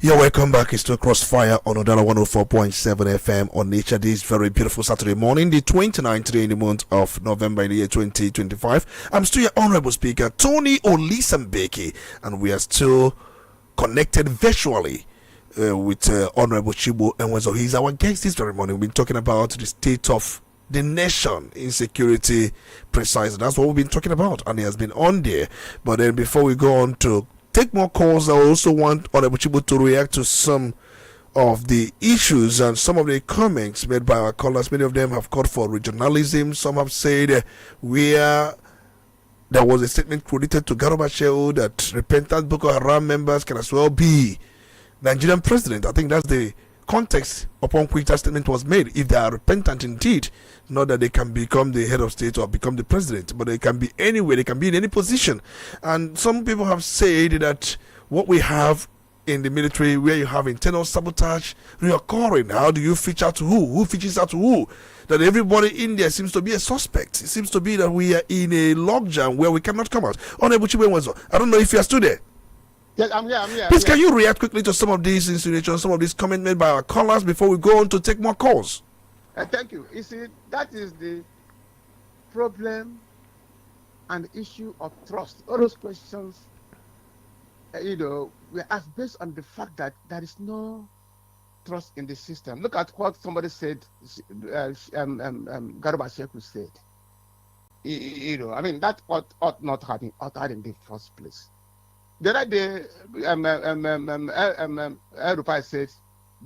You're welcome back. It's to Crossfire on Udala 104.7 FM Onitsha this very beautiful Saturday morning, the 29th day in the month of November in the year 2025. I'm still your Honorable Speaker, Tony Olisambeki, and we are still connected virtually with Honorable Chibo Enwezo. He's our guest this very morning. We've been talking about the state of the nation, insecurity, precisely. That's what we've been talking about, and he has been on there. But then before we go on to take more calls, I also want Honorable Chibo to react to some of the issues and some of the comments made by our callers. Many of them have called for regionalism. Some have said where there was a statement credited to Garuba Shehu that repentant Boko Haram members can as well be Nigerian president. I think that's the context upon which that statement was made. If they are repentant indeed, not that they can become the head of state or become the president, but they can be anywhere, they can be in any position. And some people have said that what we have in the military, where you have internal sabotage reoccurring, how do you feature out to who? Who features out to who? That everybody in there seems to be a suspect. It seems to be that we are in a logjam where we cannot come out. Honorable Chibuenwezo, I don't know if you are still there. Yes, I'm here. Please, can you react quickly to some of these insinuations, some of these comments made by our callers before we go on to take more calls? Thank you. You see, that is the problem and issue of trust. All those questions, we asked based on the fact that there is no trust in the system. Look at what somebody said, Garuba Shehu said. I mean, that ought not have been uttered in the first place. The other day, Rufai said,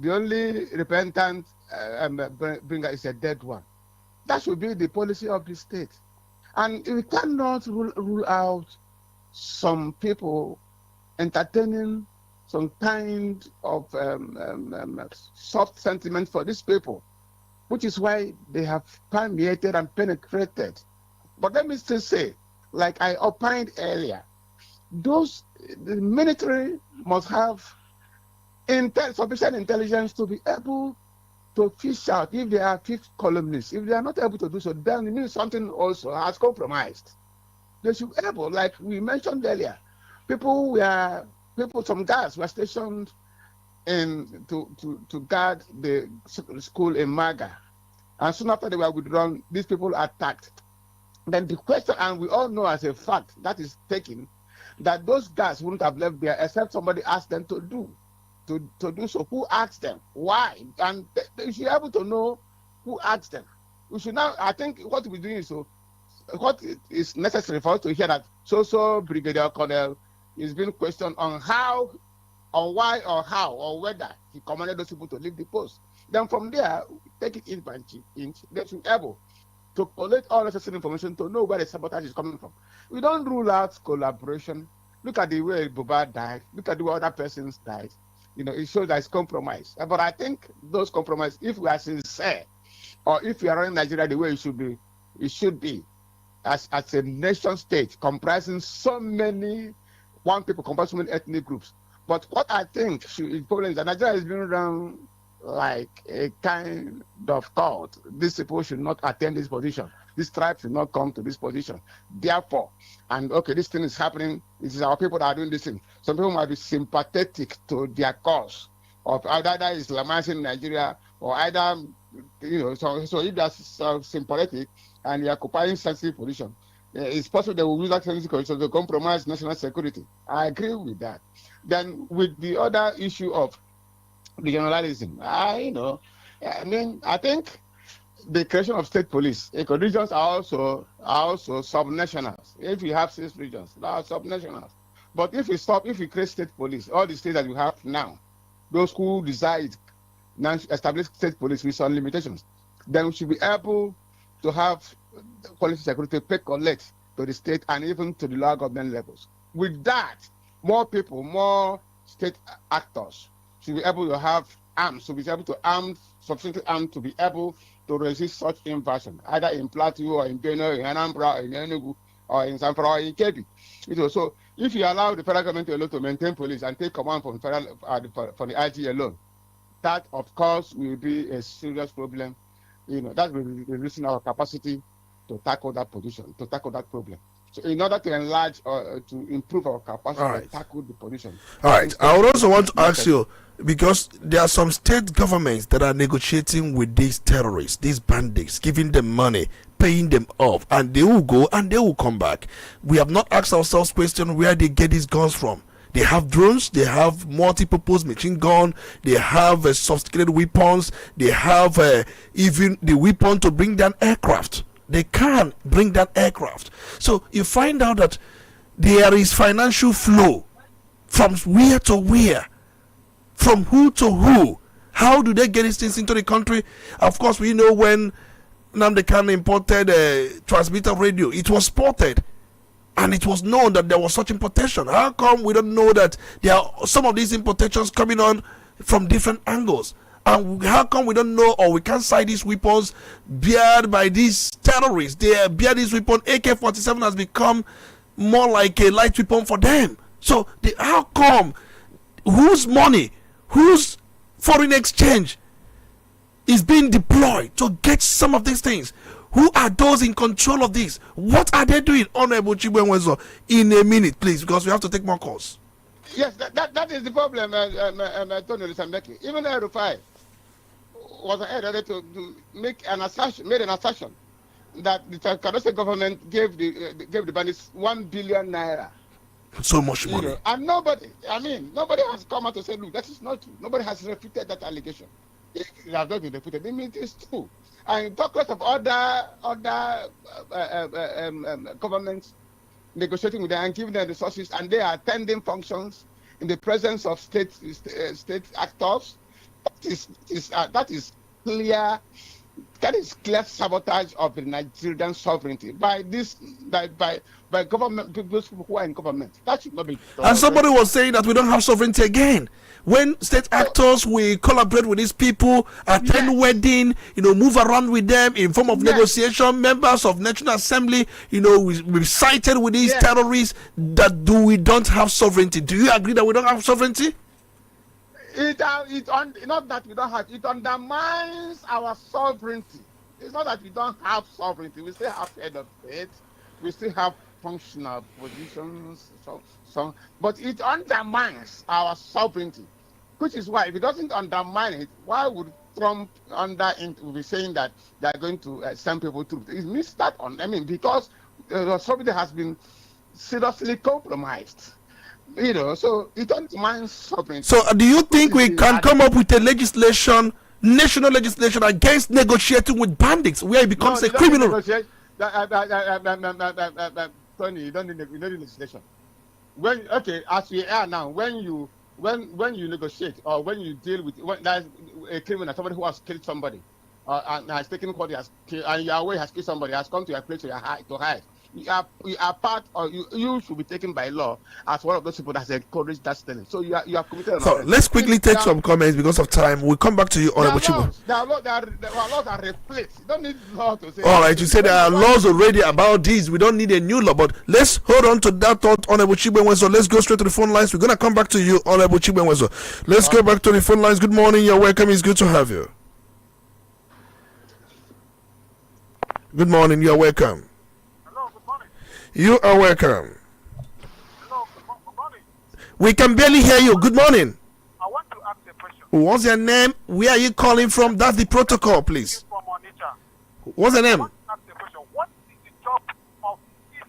the only repentant bringer is a dead one. That should be the policy of the state. And we cannot rule out some people entertaining some kind of soft sentiment for these people, which is why they have permeated and penetrated. But let me still say, like I opined earlier, the military must have sufficient intelligence to be able to fish out if they are fifth columnists. If they are not able to do so, then it means something also has compromised. They should be able, like we mentioned earlier, some guards were stationed to guard the school in Maga. And soon after they were withdrawn, these people attacked. Then the question, and we all know as a fact that is taken, that those guys wouldn't have left there except somebody asked them to do so. Who asked them? Why? And they should be able to know who asked them. We should now, I think what we're doing is what is necessary for us to hear that so Brigadier Colonel is being questioned on how, or why, or how, or whether he commanded those people to leave the post. Then from there, take it inch by inch. They should be able to collect all necessary information to know where the sabotage is coming from. We don't rule out collaboration. Look at the way Buba died. Look at the way other persons died. It shows that it's compromise. But I think those compromise, if we are sincere, or if we are running Nigeria the way it should be, as a nation state comprising so many people, comprising so many ethnic groups. But what I think is problem is that Nigeria is being run like a kind of cult. These people should not attend this position. This tribe should not come to this position. Therefore, this thing is happening. It is our people that are doing this thing. Some people might be sympathetic to their cause of either Islamizing Nigeria or either, so if they are sympathetic and they are occupying sensitive position, it's possible they will use that constitution to compromise national security. I agree with that. Then with the other issue of regionalism, I think the creation of state police, regions are also subnationals. If you have 6 regions, they are subnationals. But if you create state police, all the states that you have now, those who decide now establish state police with some limitations, then we should be able to have quality security pay collect to the state and even to the local government levels. With that, more people, more state actors should be able to have arms, to be able to arm, sufficiently armed to be able to resist such invasion, either in Plateau or in Benue, in Anambra, or in Enugu, or in Zamfara, or in Kebbi. So if you allow the federal government alone to maintain police and take command from the IG alone, that of course will be a serious problem. That will be reducing our capacity to tackle that position, to tackle that problem. So in order to enlarge or to improve our capacity to tackle the position. All right. I would also want to ask you, because there are some state governments that are negotiating with these terrorists, these bandits, giving them money, paying them off, and they will go and they will come back. We have not asked ourselves question where they get these guns from. They have drones, they have multi-purpose machine gun, they have sophisticated weapons, they have even the weapon to bring down aircraft. They can bring down aircraft. So you find out that there is financial flow from where to where, from who to who. How do they get these things into the country? Of course, we know when Nnamdi Kanu imported transmitter radio, it was spotted. And it was known that there was such importation. How come we don't know that there are some of these importations coming on from different angles? And how come we don't know, or we can't cite these weapons beared by these terrorists? They bear this weapon. AK-47 has become more like a light weapon for them. So how come, whose money, whose foreign exchange is being deployed to get some of these things? Who are those in control of this? What are they doing? Honorable Chibwenwezo, in a minute, please, because we have to take more calls. Yes, that is the problem, Tony Lisambeki. Even El-Rufai was ahead to made an assertion that the Kadose government gave the bandits 1 billion naira. So much money. And nobody has come out to say, look, that is not true. Nobody has refuted that allegation. It has not been refuted. It means it's true. And talk less of other governments negotiating with them and giving them resources, and they are attending functions in the presence of state actors. That is clear. That is clear sabotage of the Nigerian sovereignty by government, those who are in government. That should not be done. And somebody was saying that we don't have sovereignty again. When state actors will collaborate with these people, attend wedding, move around with them in form of negotiation, members of National Assembly, we cited with these terrorists, that we don't have sovereignty. Do you agree that we don't have sovereignty? Not that we don't have, it undermines our sovereignty. It's not that we don't have sovereignty. We still have head of state. We still have functional positions. But it undermines our sovereignty, which is why if it doesn't undermine it, why would Trump be saying that they are going to send people through? It means that because the sovereignty has been seriously compromised. So it undermines sovereignty. So do you think we can come up with a legislation, national legislation, against negotiating with bandits, where it becomes a criminal? Tony, you don't need legislation. As we are now, when you negotiate or when you deal with there's a criminal, somebody who has killed somebody, and has taken what he has killed, and your way has killed somebody, has come to your place to hide. You are part, or you should be taken by law as one of those people that has encouraged that stealing. So you are committed. So let's quickly take some comments because of time. We'll come back to you, Honorable Chibo. There are laws that replace. You don't need law to say. All right, you said there are laws already about this. We don't need a new law, but let's hold on to that thought, Honorable Chibo. So let's go straight to the phone lines. We're gonna come back to you, Honorable Chibo. So let's go back to the phone lines. Good morning. You're welcome. It's good to have you. Good morning. You're welcome. You are welcome. Hello, good morning. We can barely hear you. Good morning. I want to ask a question. What's your name? Where are you calling from? That's the protocol, please. From Onitsha. What's the name? I want to ask a question. What is the job of this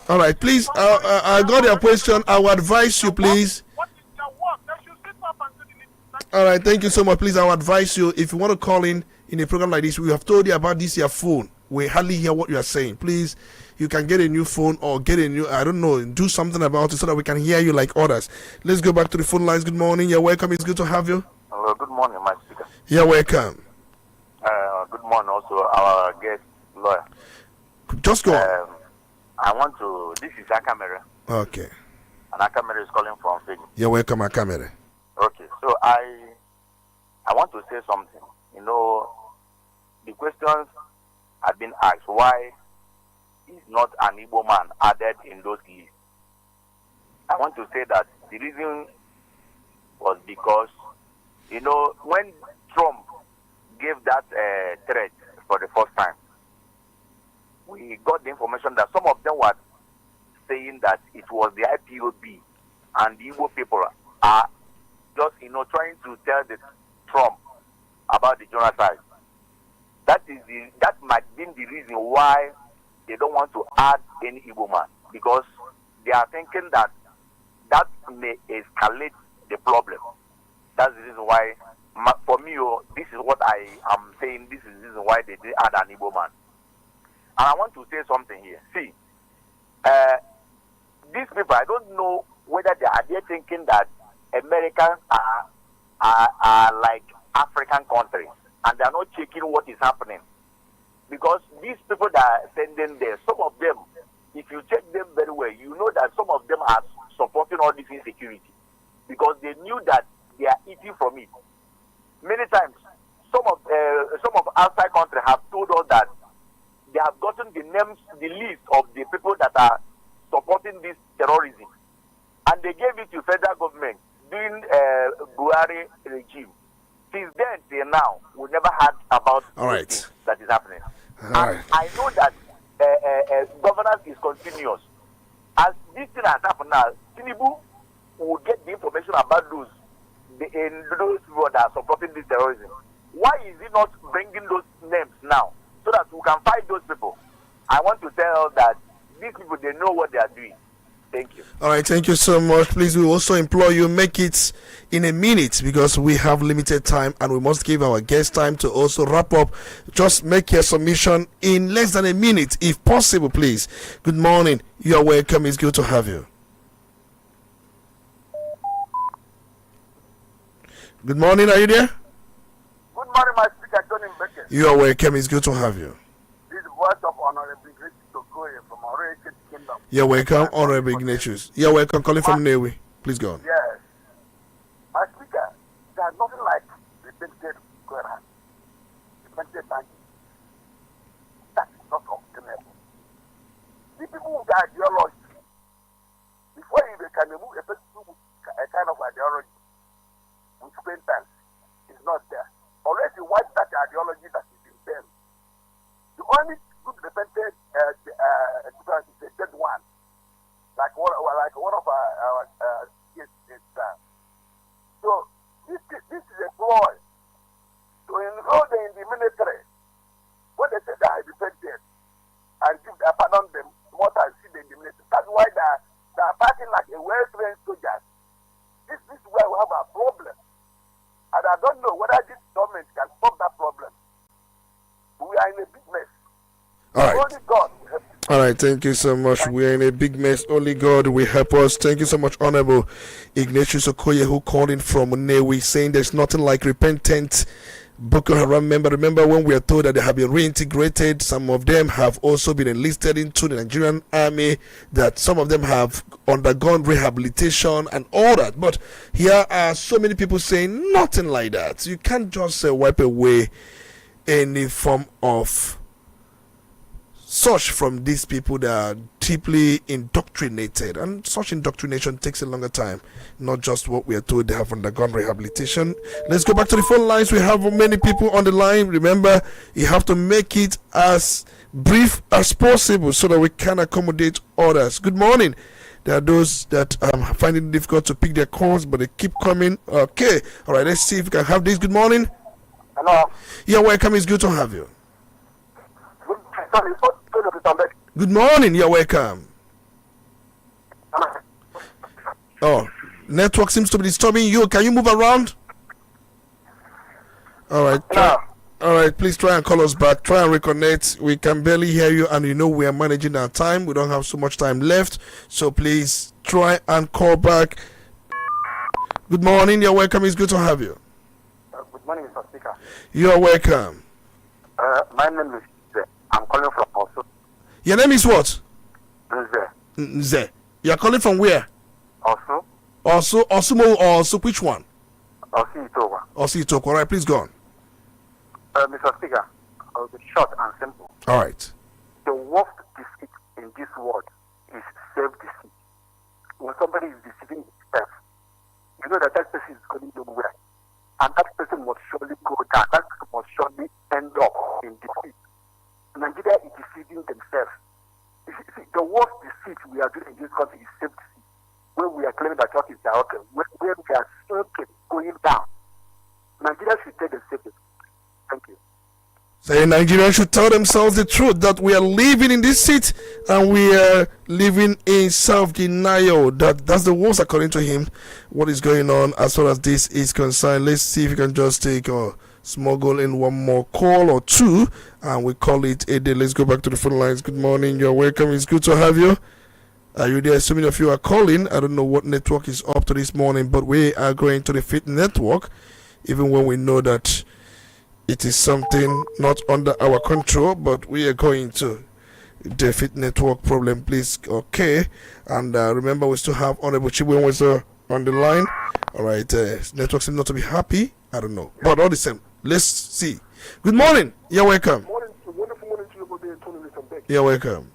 All right, please. I got your question. I will advise you, please. What is their work? They should sit up and do the needed. All right, thank you so much. Please, I will advise you if you want to call in a program like this. We have told you about this your phone. We hardly hear what you are saying. Please, you can get a new phone or get a new, I don't know, do something about it so that we can hear you like others. Let's go back to the phone lines. Good morning. You're welcome. It's good to have you. Hello, good morning, my speaker. You're welcome. Good morning also, our guest lawyer. Just go on. This is Akamere. Okay. And Akamere is calling from Fiji. You're welcome, Akamere. Okay, so I want to say something. You know, the questions have been asked, why is not an Igbo man added in those lists? I want to say that the reason was because, you know, when Trump gave that threat for the first time, we got the information that some of them were saying that it was the IPOB and the Igbo people are just, you know, trying to tell the Trump about the genocide. That might be the reason why they don't want to add any Igbo man, because they are thinking that may escalate the problem. That's the reason why, for me, this is what I am saying. This is the reason why they did add an Igbo man. And I want to say something here. See, these people, I don't know whether they are thinking that Americans are like African countries and they are not checking what is happening. Because these people that are sending there, some of them, if you check them very well, you know that some of them are supporting all this insecurity because they knew that they are eating from it. Many times, some of outside countries have told us that they have gotten the names, the list of the people that are supporting this terrorism, and they gave it to federal government during Buhari regime. Since then till now, we never heard about things that is happening. I know that governance is continuous. As this thing has happened now, Tinubu will get the information about those people that are supporting this terrorism. Why is he not bringing those names now so that we can fight those people? I want to tell that these people, they know what they are doing. Thank you. All right, thank you so much. Please, we also implore you, make it in a minute because we have limited time and we must give our guest time to also wrap up. Just make your submission in less than a minute, if possible, please. Good morning. You are welcome. It's good to have you. Good morning. Are you there? Good morning, my speaker, Tony Mbeke. You are welcome. It's good to have you. This is the voice of Honorable Ignatius Okoye from our Kingdom. You're welcome, Honorable Ignatius. You're welcome. Calling from Newe. Please go on. Yes. My speaker, there's nothing like repented Quran. Repented banking. That is not obtainable. The people with the ideology, before you can remove a person with a kind of ideology, with repentance, is not there. Unless you wipe that ideology that is in them. The only good repented is the dead one. Like one of our kids is so this is a ploy to enroll them in the military. When they say they are repented and pardon them, what I see them in the military. That's why they are fighting like a well-trained soldiers. This is where we have a problem. And I don't know whether this government can solve that problem. We are in a big mess. All right. Only God will help. All right, thank you so much. We are in a big mess. Only God will help us. Thank you so much, Honorable Ignatius Okoye, who called in from Newe, saying there's nothing like repentant Boko Haram member. Remember when we are told that they have been reintegrated, some of them have also been enlisted into the Nigerian army, that some of them have undergone rehabilitation and all that. But here are so many people saying nothing like that. You can't just wipe away any form of such from these people that are deeply indoctrinated, and such indoctrination takes a longer time, not just what we are told they have undergone rehabilitation. Let's go back to the phone lines. We have many people on the line. Remember, you have to make it as brief as possible so that we can accommodate others. Good morning. There are those that find it difficult to pick their calls, but they keep coming. Okay, all right, let's see if we can have this. Good morning. Hello. You're welcome. It's good to have you. Good morning. You're welcome. Oh, network seems to be disturbing you. Can you move around? All right. All right, please try and call us back. Try and reconnect. We can barely hear you, and you know we are managing our time. We don't have so much time left, so please try and call back. Good morning. You're welcome. It's good to have you. Good morning, Mr. Speaker. You're welcome. My name is Nze. I'm calling from Osu. Your name is what? Nze. Nze. You're calling from where? Osu. Osumo or Osu? Which one? Osu Itowa. Osu Itowa. All right, please go on. Mr. Speaker, I'll be short and simple. All right. The worst deceit in this world is self-deceit. When somebody is deceiving himself, you know that person is going nowhere. And that person must surely go down. That person must surely end up in defeat. Nigeria is deceiving themselves. See, the worst deceit we are doing in this country is self-deceit. When we are claiming that what is there, okay, when we are circling, going down, Nigeria should take the safety. Thank you. Saying Nigerians should tell themselves the truth that we are living in this seat and we are living in self-denial. That's the worst, according to him, what is going on as far as this is concerned. Let's see if we can just take a smuggle in one more call or two and we call it a day. Let's go back to the phone lines. Good morning. You're welcome. It's good to have you. Are you there? So many of you are calling. I don't know what network is up to this morning, but we are going to the Fit Network, even when we know that it is something not under our control, but we are going to the Fit Network problem, please. Okay. And remember, we still have Honorable Chibwenwezo on the line. All right. Network seems not to be happy. I don't know. But all the same, let's see. Good morning. You're welcome. Wonderful morning to you, Tony. You're welcome.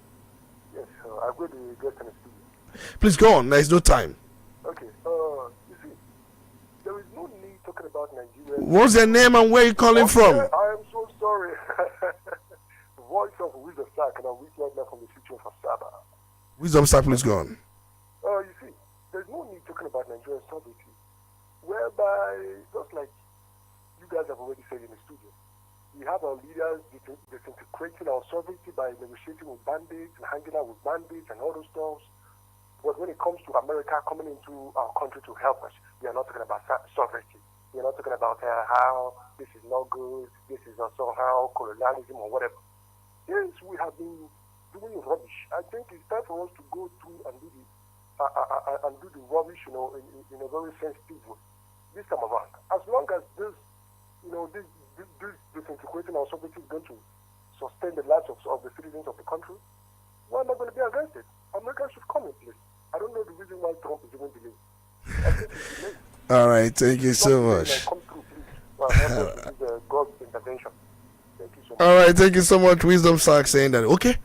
Yes, I'm going to get in the studio. Please go on. There is no time. Okay. You see, there is no need talking about Nigeria. What's your name and where you calling from? I am so sorry. The voice of Wisdom Sack, and I'm with you right now from the city of Asaba. Wisdom Sack, please go on. You see, there's no need talking about Nigerian sovereignty, whereby, just like you guys have already said in the studio, we have our leaders disintegrating our sovereignty by negotiating with bandits and hanging out with bandits and all those stuff. But when it comes to America coming into our country to help us, we are not talking about sovereignty. We are not talking about how this is not good, this is also how colonialism or whatever. Yes, we have been doing rubbish. I think it's time for us to go through and do the rubbish, in a very sensitive way. This time around, as long as this disintegrating our sovereignty is going to sustain the lives of the citizens of the country, we're not going to be against it. America should come in place. I don't know the reason why Trump is even delayed. I think it's delayed. All right, thank you so much. Come through, please. This is God's intervention. Thank you so much. All right, thank you so much. Wisdom Sack saying that, okay,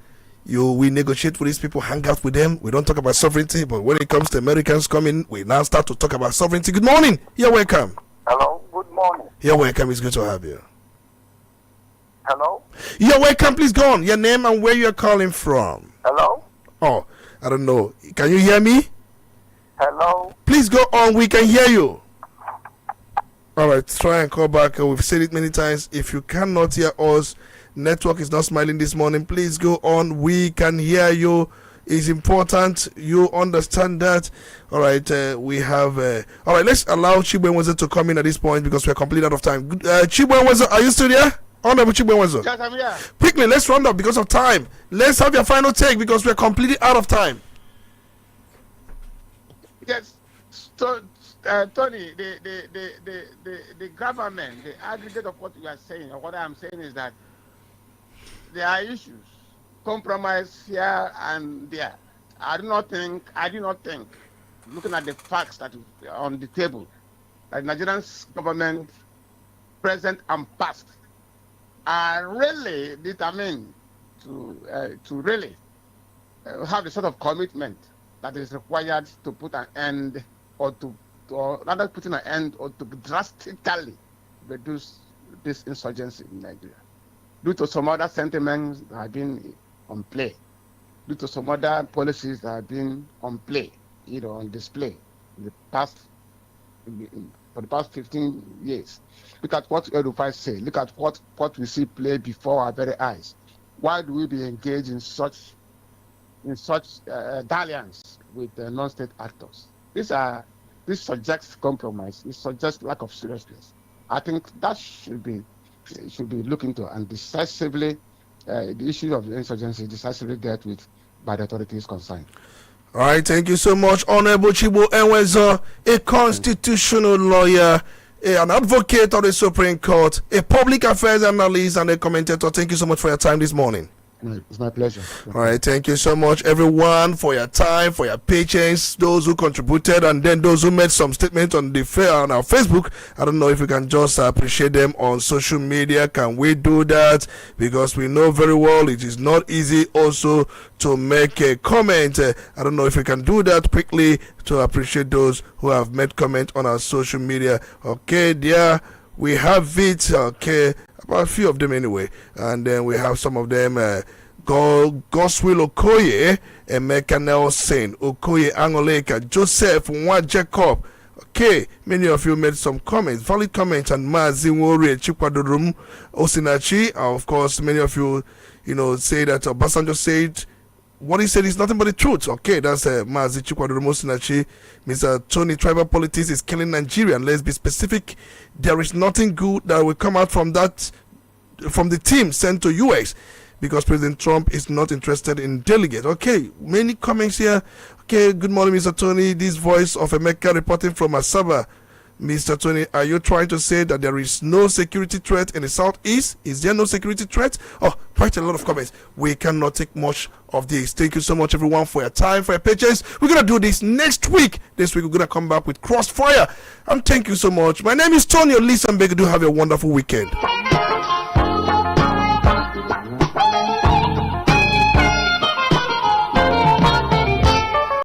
we negotiate with these people, hang out with them. We don't talk about sovereignty, but when it comes to Americans coming, we now start to talk about sovereignty. Good morning. You're welcome. Hello, good morning. You're welcome. It's good to have you. Hello? You're welcome. Please go on. Your name and where you're calling from. Hello? Oh, I don't know. Can you hear me? Hello? Please go on. We can hear you. All right. Try and call back. We've said it many times. If you cannot hear us, network is not smiling this morning. Please go on. We can hear you. It's important. You understand that. All right. We have. All right. Let's allow Chibwenwezo to come in at this point because we're completely out of time. Chibwenwezo, are you still there? Honorable Chibwenwezo. Yes, I'm here. Quickly, let's round up because of time. Let's have your final take because we're completely out of time. Yes. So, Tony, the government, the aggregate of what you are saying, or what I'm saying is that there are issues, compromise here and there. I do not think, looking at the facts that are on the table, that Nigerian government, present and past, are really determined to really have the sort of commitment that is required to put an end, or rather putting an end, or to drastically reduce this insurgency in Nigeria, due to some other sentiments that have been on play, due to some other policies that have been on play, on display in the past, for the past 15 years. Look at what Edufai say. Look at what we see play before our very eyes. Why do we be engaged in such dalliance with non-state actors? this suggests compromise. It suggests lack of seriousness. I think that should be looked into and decisively, the issue of the insurgency decisively dealt with by the authorities concerned. All right, thank you so much, Honorable Chibo Enwezo, a constitutional lawyer, an advocate of the Supreme Court, a public affairs analyst, and a commentator. Thank you so much for your time this morning. It's my pleasure. All right, thank you so much, everyone, for your time, for your patience, those who contributed, and then those who made some statements on on our Facebook. I don't know if we can just appreciate them on social media. Can we do that? Because we know very well it is not easy also to make a comment. I don't know if we can do that quickly to appreciate those who have made comment on our social media. Okay, there we have it. Okay, about a few of them anyway, and then we have some of them. Goswill Okoye, Emeka Nelson, Okoye Angoleka, Joseph Nwa Jacob. Okay, many of you made some comments, valid comments, and Mazi Wori Chikwadorum Osinachi. Of course, many of you, say that Obasanjo said what he said is nothing but the truth. Okay, that's Mazi Chikwadorum Osinachi. Mr. Tony, tribal politics is killing Nigeria. And let's be specific. There is nothing good that will come out from that, from the team sent to US. Because President Trump is not interested in delegates. Okay, many comments here. Okay, good morning, Mr. Tony. This voice of Emeka reporting from Asaba. Mr. Tony, are you trying to say that there is no security threat in the southeast? Is there no security threat? Oh, quite a lot of comments. We cannot take much of this. Thank you so much, everyone, for your time, for your patience. We're going to do this next week. This week, we're going to come back with Crossfire. Thank you so much. My name is Tony Olisambe. Do have a wonderful weekend.